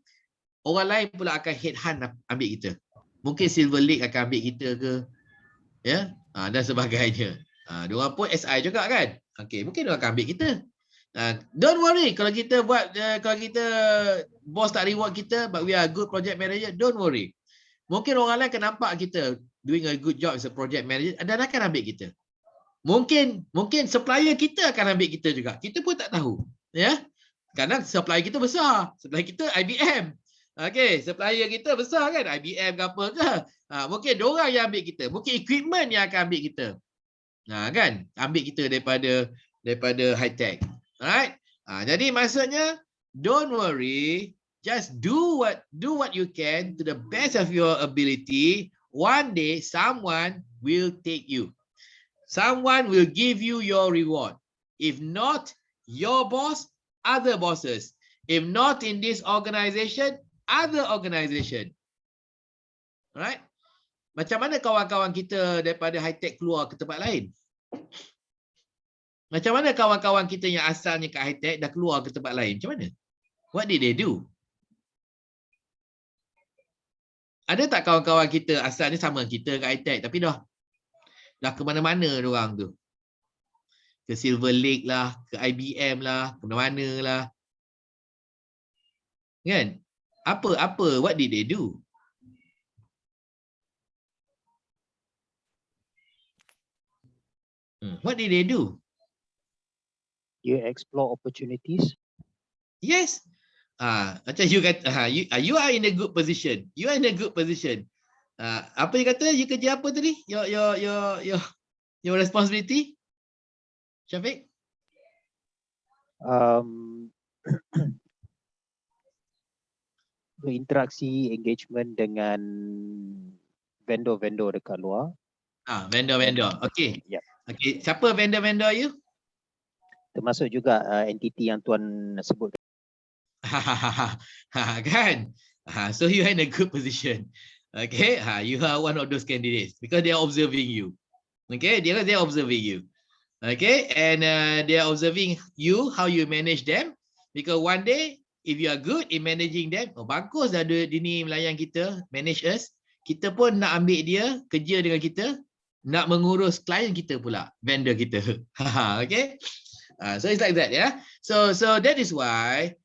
orang lain pula akan headhunt ambil kita. Mungkin Silver Lake akan ambil kita ke. Ya. Dan sebagainya. Diorang pun SI juga kan. Okay, mungkin diorang akan ambil kita. Don't worry kalau kita kalau kita bos tak reward kita, but we are a good project manager, don't worry. Mungkin orang lain akan nampak kita doing a good job as a project manager dan akan ambil kita. Mungkin supplier kita akan ambil kita juga. Kita pun tak tahu. Ya. Kadang supplier kita besar. Supplier kita IBM. Okay, supplier kita besar kan, IBM ke apa ke. Mungkin diorang yang ambil kita. Mungkin equipment yang akan ambil kita. Kan, ambil kita daripada high tech. Alright. Jadi maksudnya, don't worry, just do what you can to the best of your ability. One day someone will take you. Someone will give you your reward. If not your boss, other bosses. If not in this organization, other organization. Alright. Macam mana kawan-kawan kita daripada high tech keluar ke tempat lain? Macam mana kawan-kawan kita yang asalnya kat high tech dah keluar ke tempat lain? Macam mana? What did they do? Ada tak kawan-kawan kita asalnya sama kita kat high tech tapi dah ke mana-mana diorang tu? Ke Silver Lake lah, ke IBM lah, ke mana-mana lah. Kan? Apa? What did they do? What did they do? You explore opportunities. Yes. Macam you kata, you are in a good position. You are in a good position. Apa you kata? You kerja apa tadi? Your responsibility? Syafiq? Berinteraksi, engagement dengan vendor-vendor dekat luar. Vendor. Okay. Yep. Okay. Siapa vendor-vendor you? Termasuk juga entiti yang tuan sebut. Kan? So you are in a good position. Okay. You are one of those candidates because they are observing you. Okay. They are observing you. Okay. And they are observing you, how you manage them. Because one day, if you are good in managing them, bagus dah dia ni melayan kita, manage us. Kita pun nak ambil dia, kerja dengan kita, nak mengurus klien kita pula, vendor kita. Okay. So it's like that, yeah. So that is why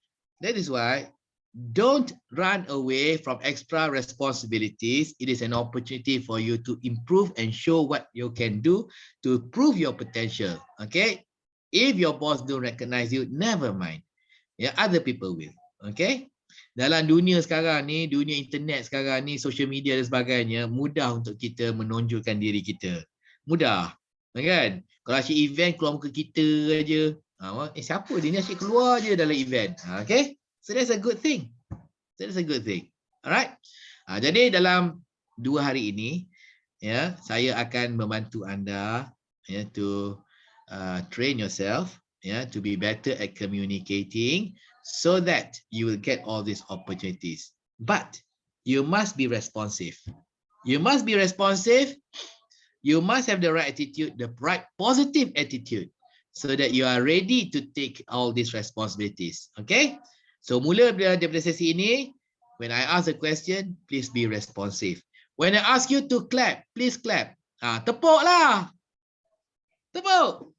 don't run away from extra responsibilities. It is an opportunity for you to improve and show what you can do to prove your potential. Okay. If your boss don't recognize you, never mind. Yeah, other people will. Okay. Dalam dunia sekarang ni, dunia internet sekarang ni, social media dan sebagainya, mudah untuk kita menonjolkan diri kita. Mudah. Kan? Kalau asyik event, keluar muka kita aja. Siapa dia ni asyik keluar je dalam event. Okay? So that's a good thing. Alright? Jadi dalam 2 hari ini, ya, saya akan membantu anda to train yourself to be better at communicating so that you will get all these opportunities. But you must be responsive. You must be responsive. You must have the right attitude, the right positive attitude, so that you are ready to take all these responsibilities. Okay? So mula daripada sesi ini, when I ask a question, please be responsive. When I ask you to clap, please clap. Tepuklah. Tepuk.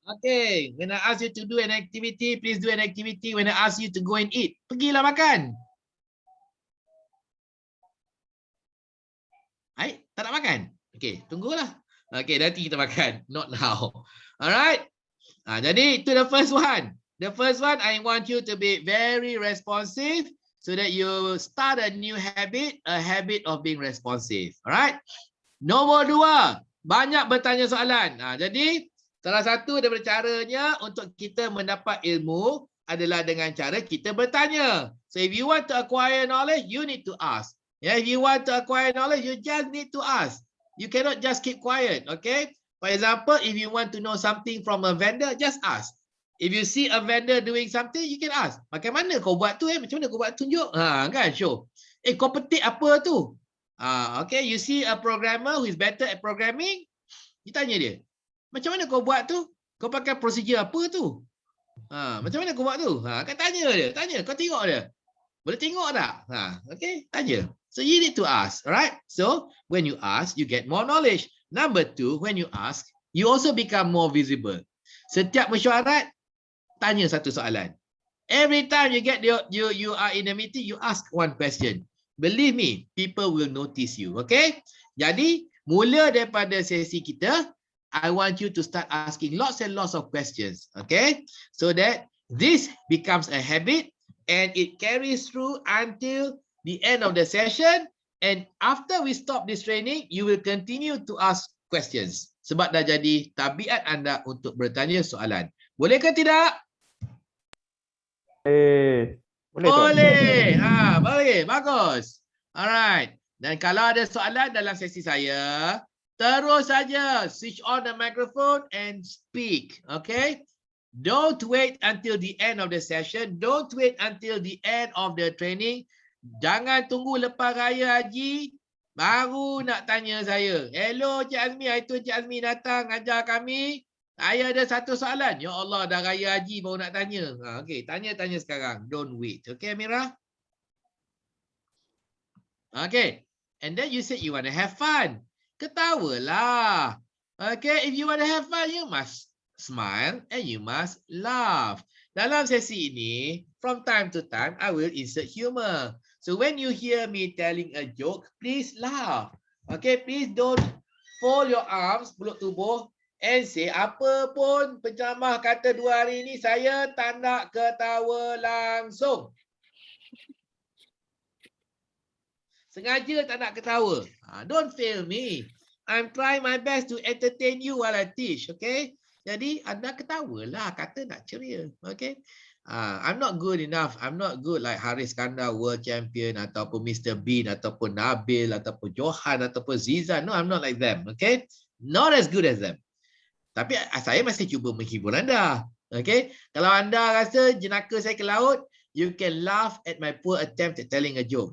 Okay. When I ask you to do an activity, please do an activity. When I ask you to go and eat, pergilah makan. Tak nak makan? Okay, tunggulah. Okay, nanti kita makan. Not now. Alright. Jadi itu the first one. The first one, I want you to be very responsive so that you start a new habit, a habit of being responsive. Alright? Nombor 2, banyak bertanya soalan. Jadi, salah satu daripada caranya untuk kita mendapat ilmu adalah dengan cara kita bertanya. So, if you want to acquire knowledge, you need to ask. Yeah, if you want to acquire knowledge, you just need to ask. You cannot just keep quiet, okay? For example, if you want to know something from a vendor, just ask. If you see a vendor doing something, you can ask. Macam mana kau buat tu? Macam mana kau buat? Tunjuk. Kan, show. Kau petik apa tu? Okay, you see a programmer who is better at programming, you tanya dia. Macam mana kau buat tu? Kau pakai procedure apa tu? Macam mana kau buat tu? Kan tanya dia. Tanya, kau tengok dia. Boleh tengok tak? Okay, tanya. So you need to ask, right? So when you ask, you get more knowledge. Number 2, when you ask, you also become more visible. Setiap mesyuarat, tanya satu soalan. Every time you are in a meeting, you ask one question. Believe me, people will notice you. Okay? Jadi, mula daripada sesi kita, I want you to start asking lots and lots of questions. Okay? So that this becomes a habit and it carries through until the end of the session. And after we stop this training, you will continue to ask questions. Sebab dah jadi tabiat anda untuk bertanya soalan. Boleh ke tidak? Boleh. Boleh. Bagus. Alright. Dan kalau ada soalan dalam sesi saya, terus saja switch on the microphone and speak. Okay? Don't wait until the end of the session. Don't wait until the end of the training. Jangan tunggu lepas raya haji baru nak tanya saya. Hello Cik Azmi, hari tu Cik Azmi datang ajar kami. Saya ada satu soalan. Ya Allah, dah raya haji baru nak tanya. Okay, tanya-tanya sekarang. Don't wait. Okay, Amira? Okay. And then you said you want to have fun. Ketawalah. Okay, if you want to have fun, you must smile and you must laugh. Dalam sesi ini, from time to time, I will insert humor. So when you hear me telling a joke, please laugh. Okay, please don't fold your arms, peluk tubuh, and say apa pun penceramah kata 2 hari ini, saya tak nak ketawa langsung. Sengaja tak nak ketawa. Don't fail me. I'm trying my best to entertain you while I teach. Okay? Jadi anda ketawalah, kata nak ceria. Okay? I'm not good enough. I'm not good like Haris Kandar, world champion, ataupun Mr. Bean, ataupun Nabil, ataupun Johan, ataupun Zizan. No, I'm not like them. Okay? Not as good as them. Tapi saya masih cuba menghibur anda. Okay? Kalau anda rasa jenaka saya ke laut, you can laugh at my poor attempt at telling a joke.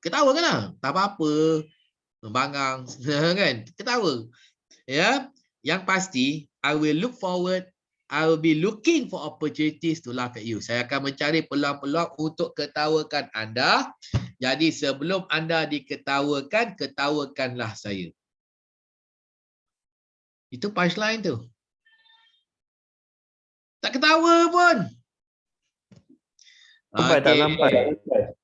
Ketawa kan lah? Tak apa-apa. Membangang. Kan? Ketawa. Ya? Yang pasti, I will look forward. I will be looking for opportunities to laugh at you. Saya akan mencari peluang-peluang untuk ketawakan anda. Jadi sebelum anda diketawakan, ketawakanlah saya. Itu punchline tu. Tak ketawa pun. Sampai, tak sampai.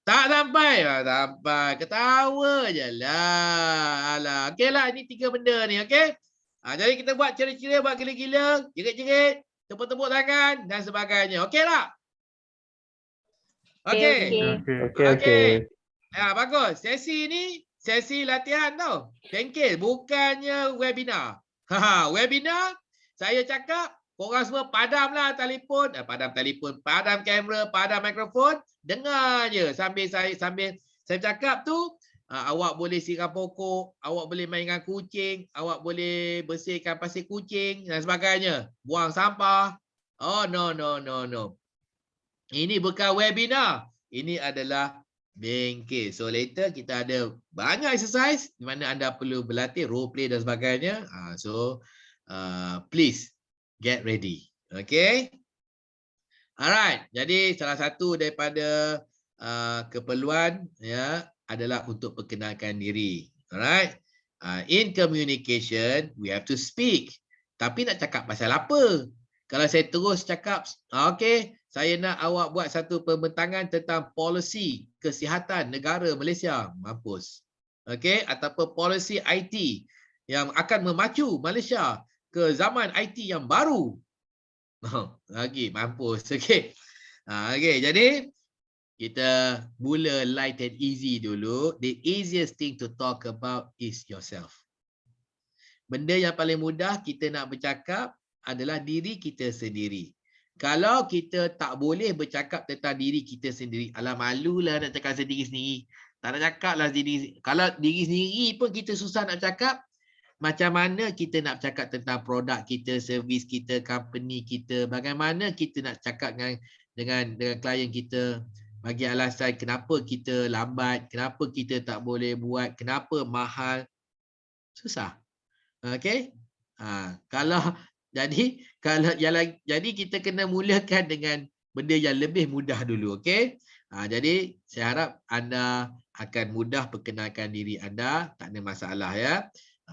Tak sampai. Tak sampai. Ketawa je lah. Alah. Okey lah, ini 3 benda ni. Okey. Jadi kita buat ceria-ceria, buat gila-gila, jerit-jerit, tepuk-tepuk tangan dan sebagainya. Okey tak? Okey. Okey. Bagus. Sesi ni sesi latihan tau. Bengkel, bukannya webinar. Webinar, saya cakap, korang semua padamlah telefon, padam kamera, padam mikrofon, dengar je sambil saya cakap tu. Awak boleh siram pokok, awak boleh main dengan kucing, awak boleh bersihkan pasir kucing dan sebagainya. Buang sampah. Oh, no. Ini bukan webinar. Ini adalah bengkel. So later kita ada banyak exercise di mana anda perlu berlatih role play dan sebagainya. So please get ready. Okay? Alright. Jadi salah satu daripada keperluan ya adalah untuk perkenalkan diri. Alright. In communication, we have to speak. Tapi nak cakap pasal apa? Kalau saya terus cakap, okay, saya nak awak buat satu pembentangan tentang polisi kesihatan negara Malaysia. Mampus. Okay. Ataupun polisi IT yang akan memacu Malaysia ke zaman IT yang baru. Lagi mampus. Okey. Okey, jadi kita mula light and easy dulu. The easiest thing to talk about is yourself. Benda yang paling mudah kita nak bercakap adalah diri kita sendiri. Kalau kita tak boleh bercakap tentang diri kita sendiri, alah malulah nak cakap sendiri-sendiri. Tak nak cakap lah diri. Kalau diri sendiri pun kita susah nak cakap, macam mana kita nak cakap tentang produk kita, servis kita, company kita, bagaimana kita nak cakap dengan klien kita, bagi alasan kenapa kita lambat, kenapa kita tak boleh buat, kenapa mahal. Susah. Okey? Jadi kita kena mulakan dengan benda yang lebih mudah dulu, okey? Jadi saya harap anda akan mudah perkenalkan diri anda, tak ada masalah ya.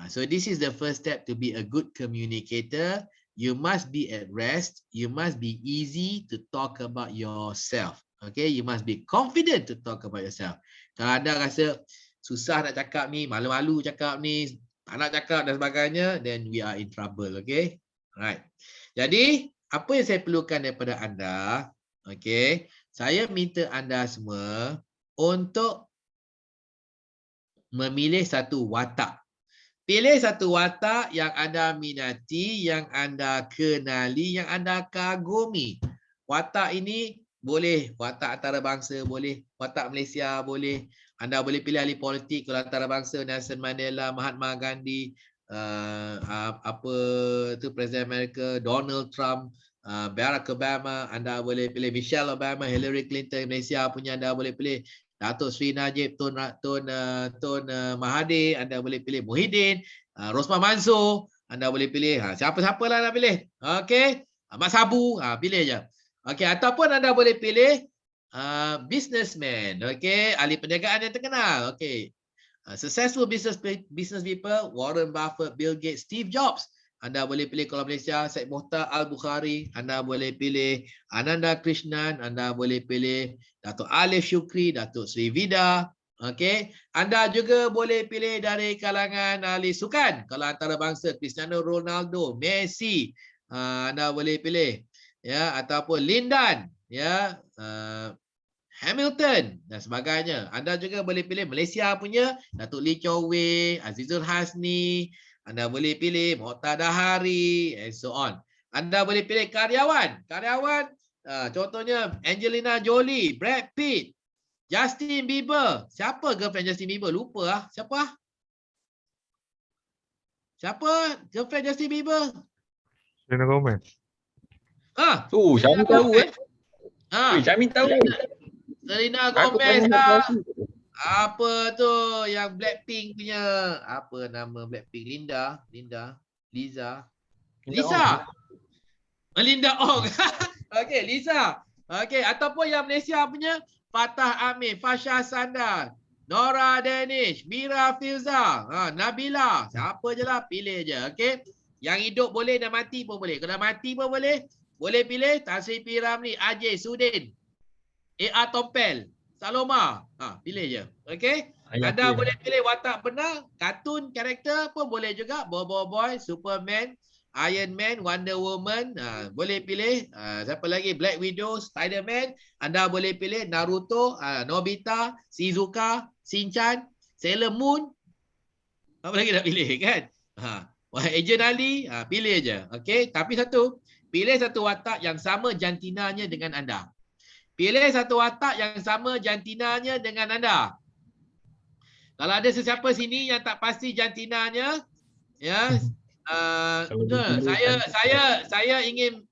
So this is the first step to be a good communicator. You must be at rest. You must be easy to talk about yourself. Okay, you must be confident to talk about yourself. Kalau anda rasa susah nak cakap ni, malu-malu cakap ni, tak nak cakap dan sebagainya, then we are in trouble. Okay, right. Jadi apa yang saya perlukan daripada anda? Okay, saya minta anda semua untuk memilih satu watak. Pilih satu watak yang anda minati, yang anda kenali, yang anda kagumi. Watak ini boleh watak antarabangsa, boleh watak Malaysia, boleh. Anda boleh pilih ahli politik kalau antarabangsa, Nelson Mandela, Mahatma Gandhi, Presiden Amerika, Donald Trump, Barack Obama. Anda boleh pilih Michelle Obama, Hillary Clinton, Malaysia punya anda boleh pilih. Datuk Seri Najib Tun Mahathir, anda boleh pilih Muhyiddin, Rosman Mansur, anda boleh pilih siapa-siapa lah nak pilih. Okey, Mat Sabu, pilih je. Okey, ataupun anda boleh pilih businessman, okey, ahli perniagaan yang terkenal. Okey. Successful business people, Warren Buffett, Bill Gates, Steve Jobs. Anda boleh pilih kalau Malaysia, Syed Mohtar Al-Bukhari. Anda boleh pilih Ananda Krishnan. Anda boleh pilih Datuk Alif Shukri, Datuk Sri Vida. Okey. Anda juga boleh pilih dari kalangan ahli sukan. Kalau antarabangsa, Cristiano Ronaldo, Messi. Anda boleh pilih. Ya, ataupun Lindan. Ya, Hamilton dan sebagainya. Anda juga boleh pilih Malaysia punya Datuk Lee Chow Wei, Azizul Hasni. Anda boleh pilih Mokhtar Dahari and so on. Anda boleh pilih karyawan. Contohnya Angelina Jolie, Brad Pitt, Justin Bieber. Siapa girlfriend Justin Bieber? Lupa lah. Siapa girlfriend Justin Bieber? Selena Gomez. Syami tahu Syami tahu. Selena Gomez lah. Apa tu yang Blackpink punya? Apa nama Blackpink? Linda, Lisa. Linda Ong. Okey, Lisa. Okey, ataupun yang Malaysia punya Fatah Amin, Fasha Sandar, Nora Danish, Mira Filza, Nabila. Siapa je lah, pilih je. Okey. Yang hidup boleh dan mati pun boleh. Kalau mati pun boleh. Boleh pilih Tan Sri P. Ramlee, Ajay Sudin, A.R. Tompel, Saloma. Pilih je. Okey. Anda boleh pilih watak benar, kartun karakter pun boleh juga. Bobo Boy, Superman, Iron Man, Wonder Woman. Boleh pilih. Siapa lagi? Black Widow, Spider-Man. Anda boleh pilih Naruto, Nobita, Shizuka, Shinchan, Sailor Moon. Apa lagi nak pilih kan? Agent Ali. Pilih je. Okey. Tapi pilih satu watak yang sama jantinanya dengan anda. Pilih satu watak yang sama jantinanya dengan anda. Kalau ada sesiapa sini yang tak pasti jantinanya, ya, saya ingin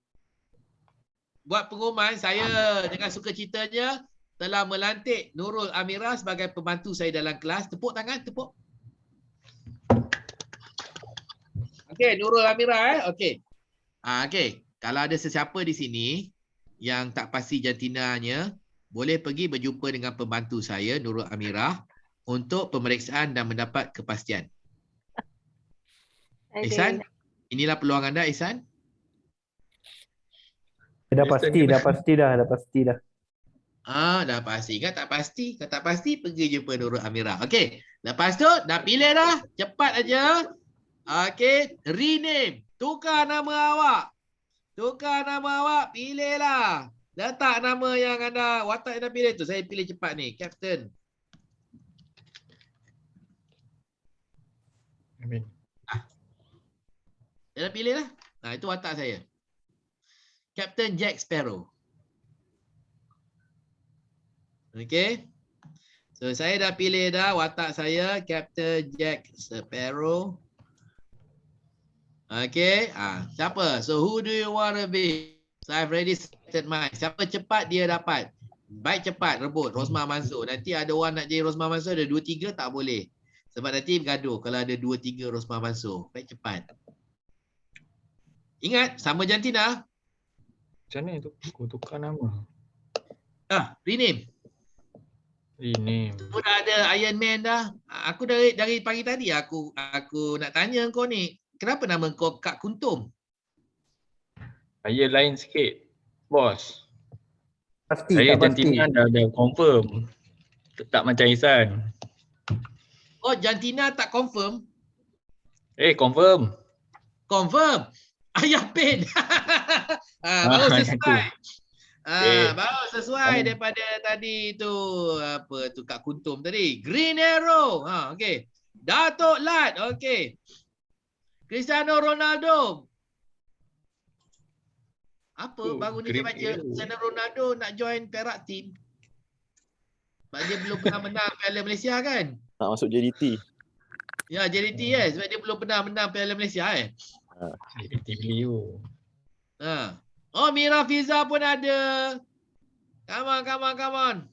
buat pengumuman. Saya dengan sukacitanya telah melantik Nurul Amira sebagai pembantu saya dalam kelas. Tepuk tangan, tepuk. Okey, Nurul Amira okey. Okey, kalau ada sesiapa di sini yang tak pasti jantinanya, boleh pergi berjumpa dengan pembantu saya, Nurul Amirah, untuk pemeriksaan dan mendapat kepastian. Ihsan, inilah peluang anda, Ihsan. Dah pasti dah. Dah pasti. Kan tak pasti? Kalau tak pasti, pergi jumpa Nurul Amirah. Okey, lepas tu, dah pilih dah. Cepat aja. Okey, rename. Tukar nama awak. Tukar nama awak, pilihlah. Letak nama yang anda, watak yang anda pilih tu. Saya pilih cepat ni, Captain. Amin. Anda pilih lah. Nah, itu watak saya. Captain Jack Sparrow. Okay. So, saya dah pilih dah watak saya, Captain Jack Sparrow. Okay. Siapa? So, who do you want to be? So, I've already set mine. Siapa cepat, dia dapat. Baik cepat, rebut. Rosmah Mansur. Nanti ada orang nak jadi Rosmah Mansur, ada 2-3 tak boleh. Sebab nanti bergaduh kalau ada 2-3 Rosmah Mansur. Baik cepat. Ingat, sama jantina. Macam mana tu? Aku tukar nama. Rename. Rename. Aku dah ada Iron Man dah. Aku dari pagi tadi aku nak tanya kau ni. Kenapa nama kau Kak Kuntum? Saya lain sikit. Bos. Pasti Saya tak pasti. jantina dah confirm. Tak macam Ihsan. Oh, jantina tak confirm? Confirm. Confirm. Ayah Pin. Baru sesuai. Baru sesuai daripada tadi tu. Apa tu Kak Kuntum tadi. Green Arrow. Okey. Datuk Lat. Okey. Cristiano Ronaldo. Apa baru ni saya baca Cristiano Ronaldo nak join Perak team. Sebab dia belum pernah menang Piala Malaysia kan? Nak masuk JDT. Ya, JDT sebab dia belum pernah menang Piala Malaysia JDT beliau. Oh, Mira Fiza pun ada. Come on.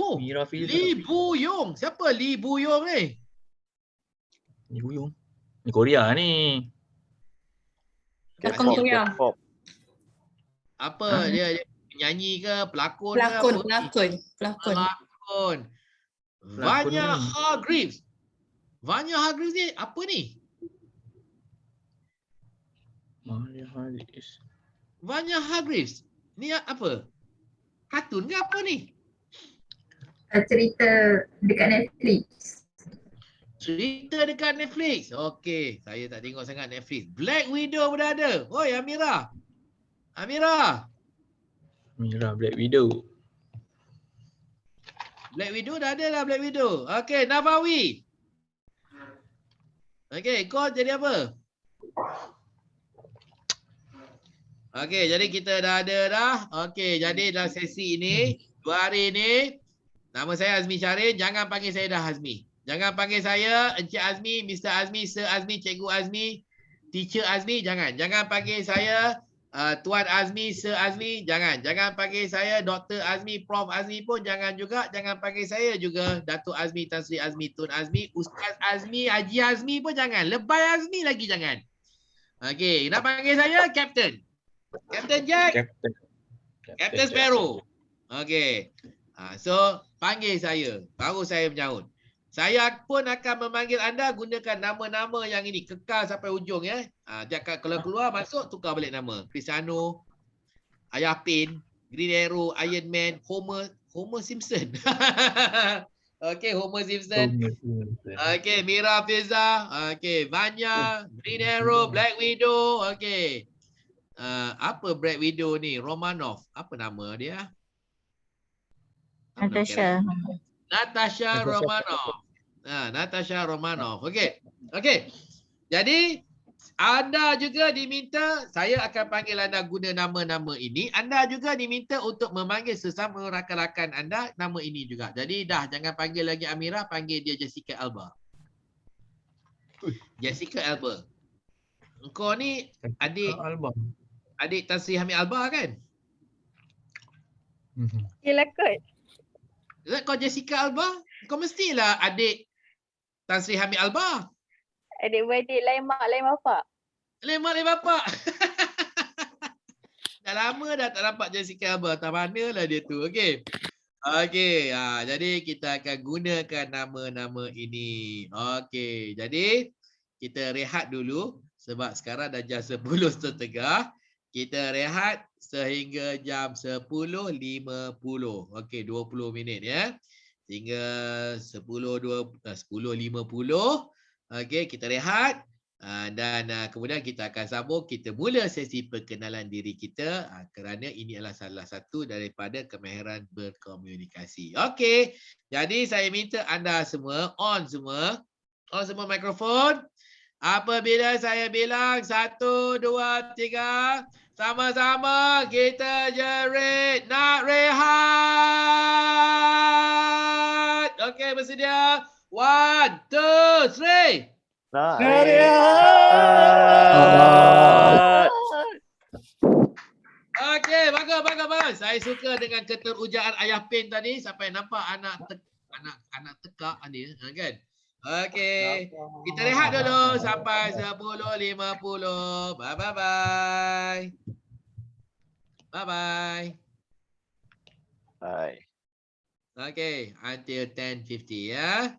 Oh, Mira Fiza. Lee Buyong. Siapa Lee Buyong ni? Lee Buyong. Ni Korea ni. K-pop, K-pop. Apa dia penyanyi ke, pelakon ke? Pelakon. Vanya Hargreaves. Vanya Hargreaves ni apa ni? Vanya Hargreaves. Ni apa? Kartun ke apa ni? Cerita dekat Netflix. Cerita dekat Netflix. Okey, saya tak tengok sangat Netflix. Black Widow pun ada. Oi, Amira. Black Widow. Black Widow dah ada lah Black Widow. Okey, Nabawi. Okey, kau jadi apa? Okey, jadi kita dah ada dah. Okey, jadi dalam sesi ini, 2 hari ini, nama saya Azmi Syarin. Jangan panggil saya dah Azmi. Jangan panggil saya Encik Azmi, Mr. Azmi, Sir Azmi, Cikgu Azmi, Teacher Azmi. Jangan panggil saya Tuan Azmi, Sir Azmi. Jangan panggil saya Dr. Azmi, Prof Azmi pun jangan juga. Jangan panggil saya juga Datuk Azmi, Tan Sri Azmi, Tun Azmi, Ustaz Azmi, Haji Azmi pun jangan. Lebay Azmi lagi jangan. Okey, nak panggil saya Captain. Captain Jack. Captain Sparrow. Okey. So panggil saya, baru saya menyaut. Saya pun akan memanggil anda gunakan nama-nama yang ini. Kekal sampai ujung ya. Kalau keluar masuk tukar balik nama. Cristiano, Ayah Pin, Green Arrow, Iron Man, Homer Simpson. Okey, Homer Simpson. Okey, Mira Fiza. Okey, Vanya, Green Arrow, Black Widow. Okey. Apa Black Widow ni? Romanov. Apa nama dia? Natasha Romanov. Natasha Romanov. Okey. Jadi anda juga diminta, saya akan panggil anda guna nama-nama ini. Anda juga diminta untuk memanggil sesama rakan-rakan anda nama ini juga. Jadi jangan panggil lagi Amira, panggil dia Jessica Alba. Jessica Alba. Engkau ni adik Tan Sri Hamid Alba kan? Yelah kot. Kau Jessica Alba? Kau mestilah adik Tan Sri Hamid Alba. Adik-beradik lain mak lain bapak. Lain mak lain bapak. Dah lama dah tak nampak Jessica Alba. Tak manalah dia tu. Okey. Jadi kita akan gunakan nama-nama ini. Okey. Jadi kita rehat dulu. Sebab sekarang dah jam 10.30. Kita rehat sehingga jam 10.50. Okey, 20 minit ya. Sehingga 10.50. Okey, kita rehat. Dan kemudian kita akan sambung, kita mula sesi perkenalan diri kita kerana ini adalah salah satu daripada kemahiran berkomunikasi. Okey, jadi saya minta anda semua on semua mikrofon. Apabila saya bilang 1, 2, 3, sama-sama kita jerit nak rehat. Okey, bersedia? 1, 2, 3. Nak Okey, bagus. Saya suka dengan keterujaan Ayah Pin tadi sampai nampak anak tekak ni, kan? Okey. Kita rehat dulu sampai 10.50. Bye. Bye. Hai. Okey, until 10.50 ya.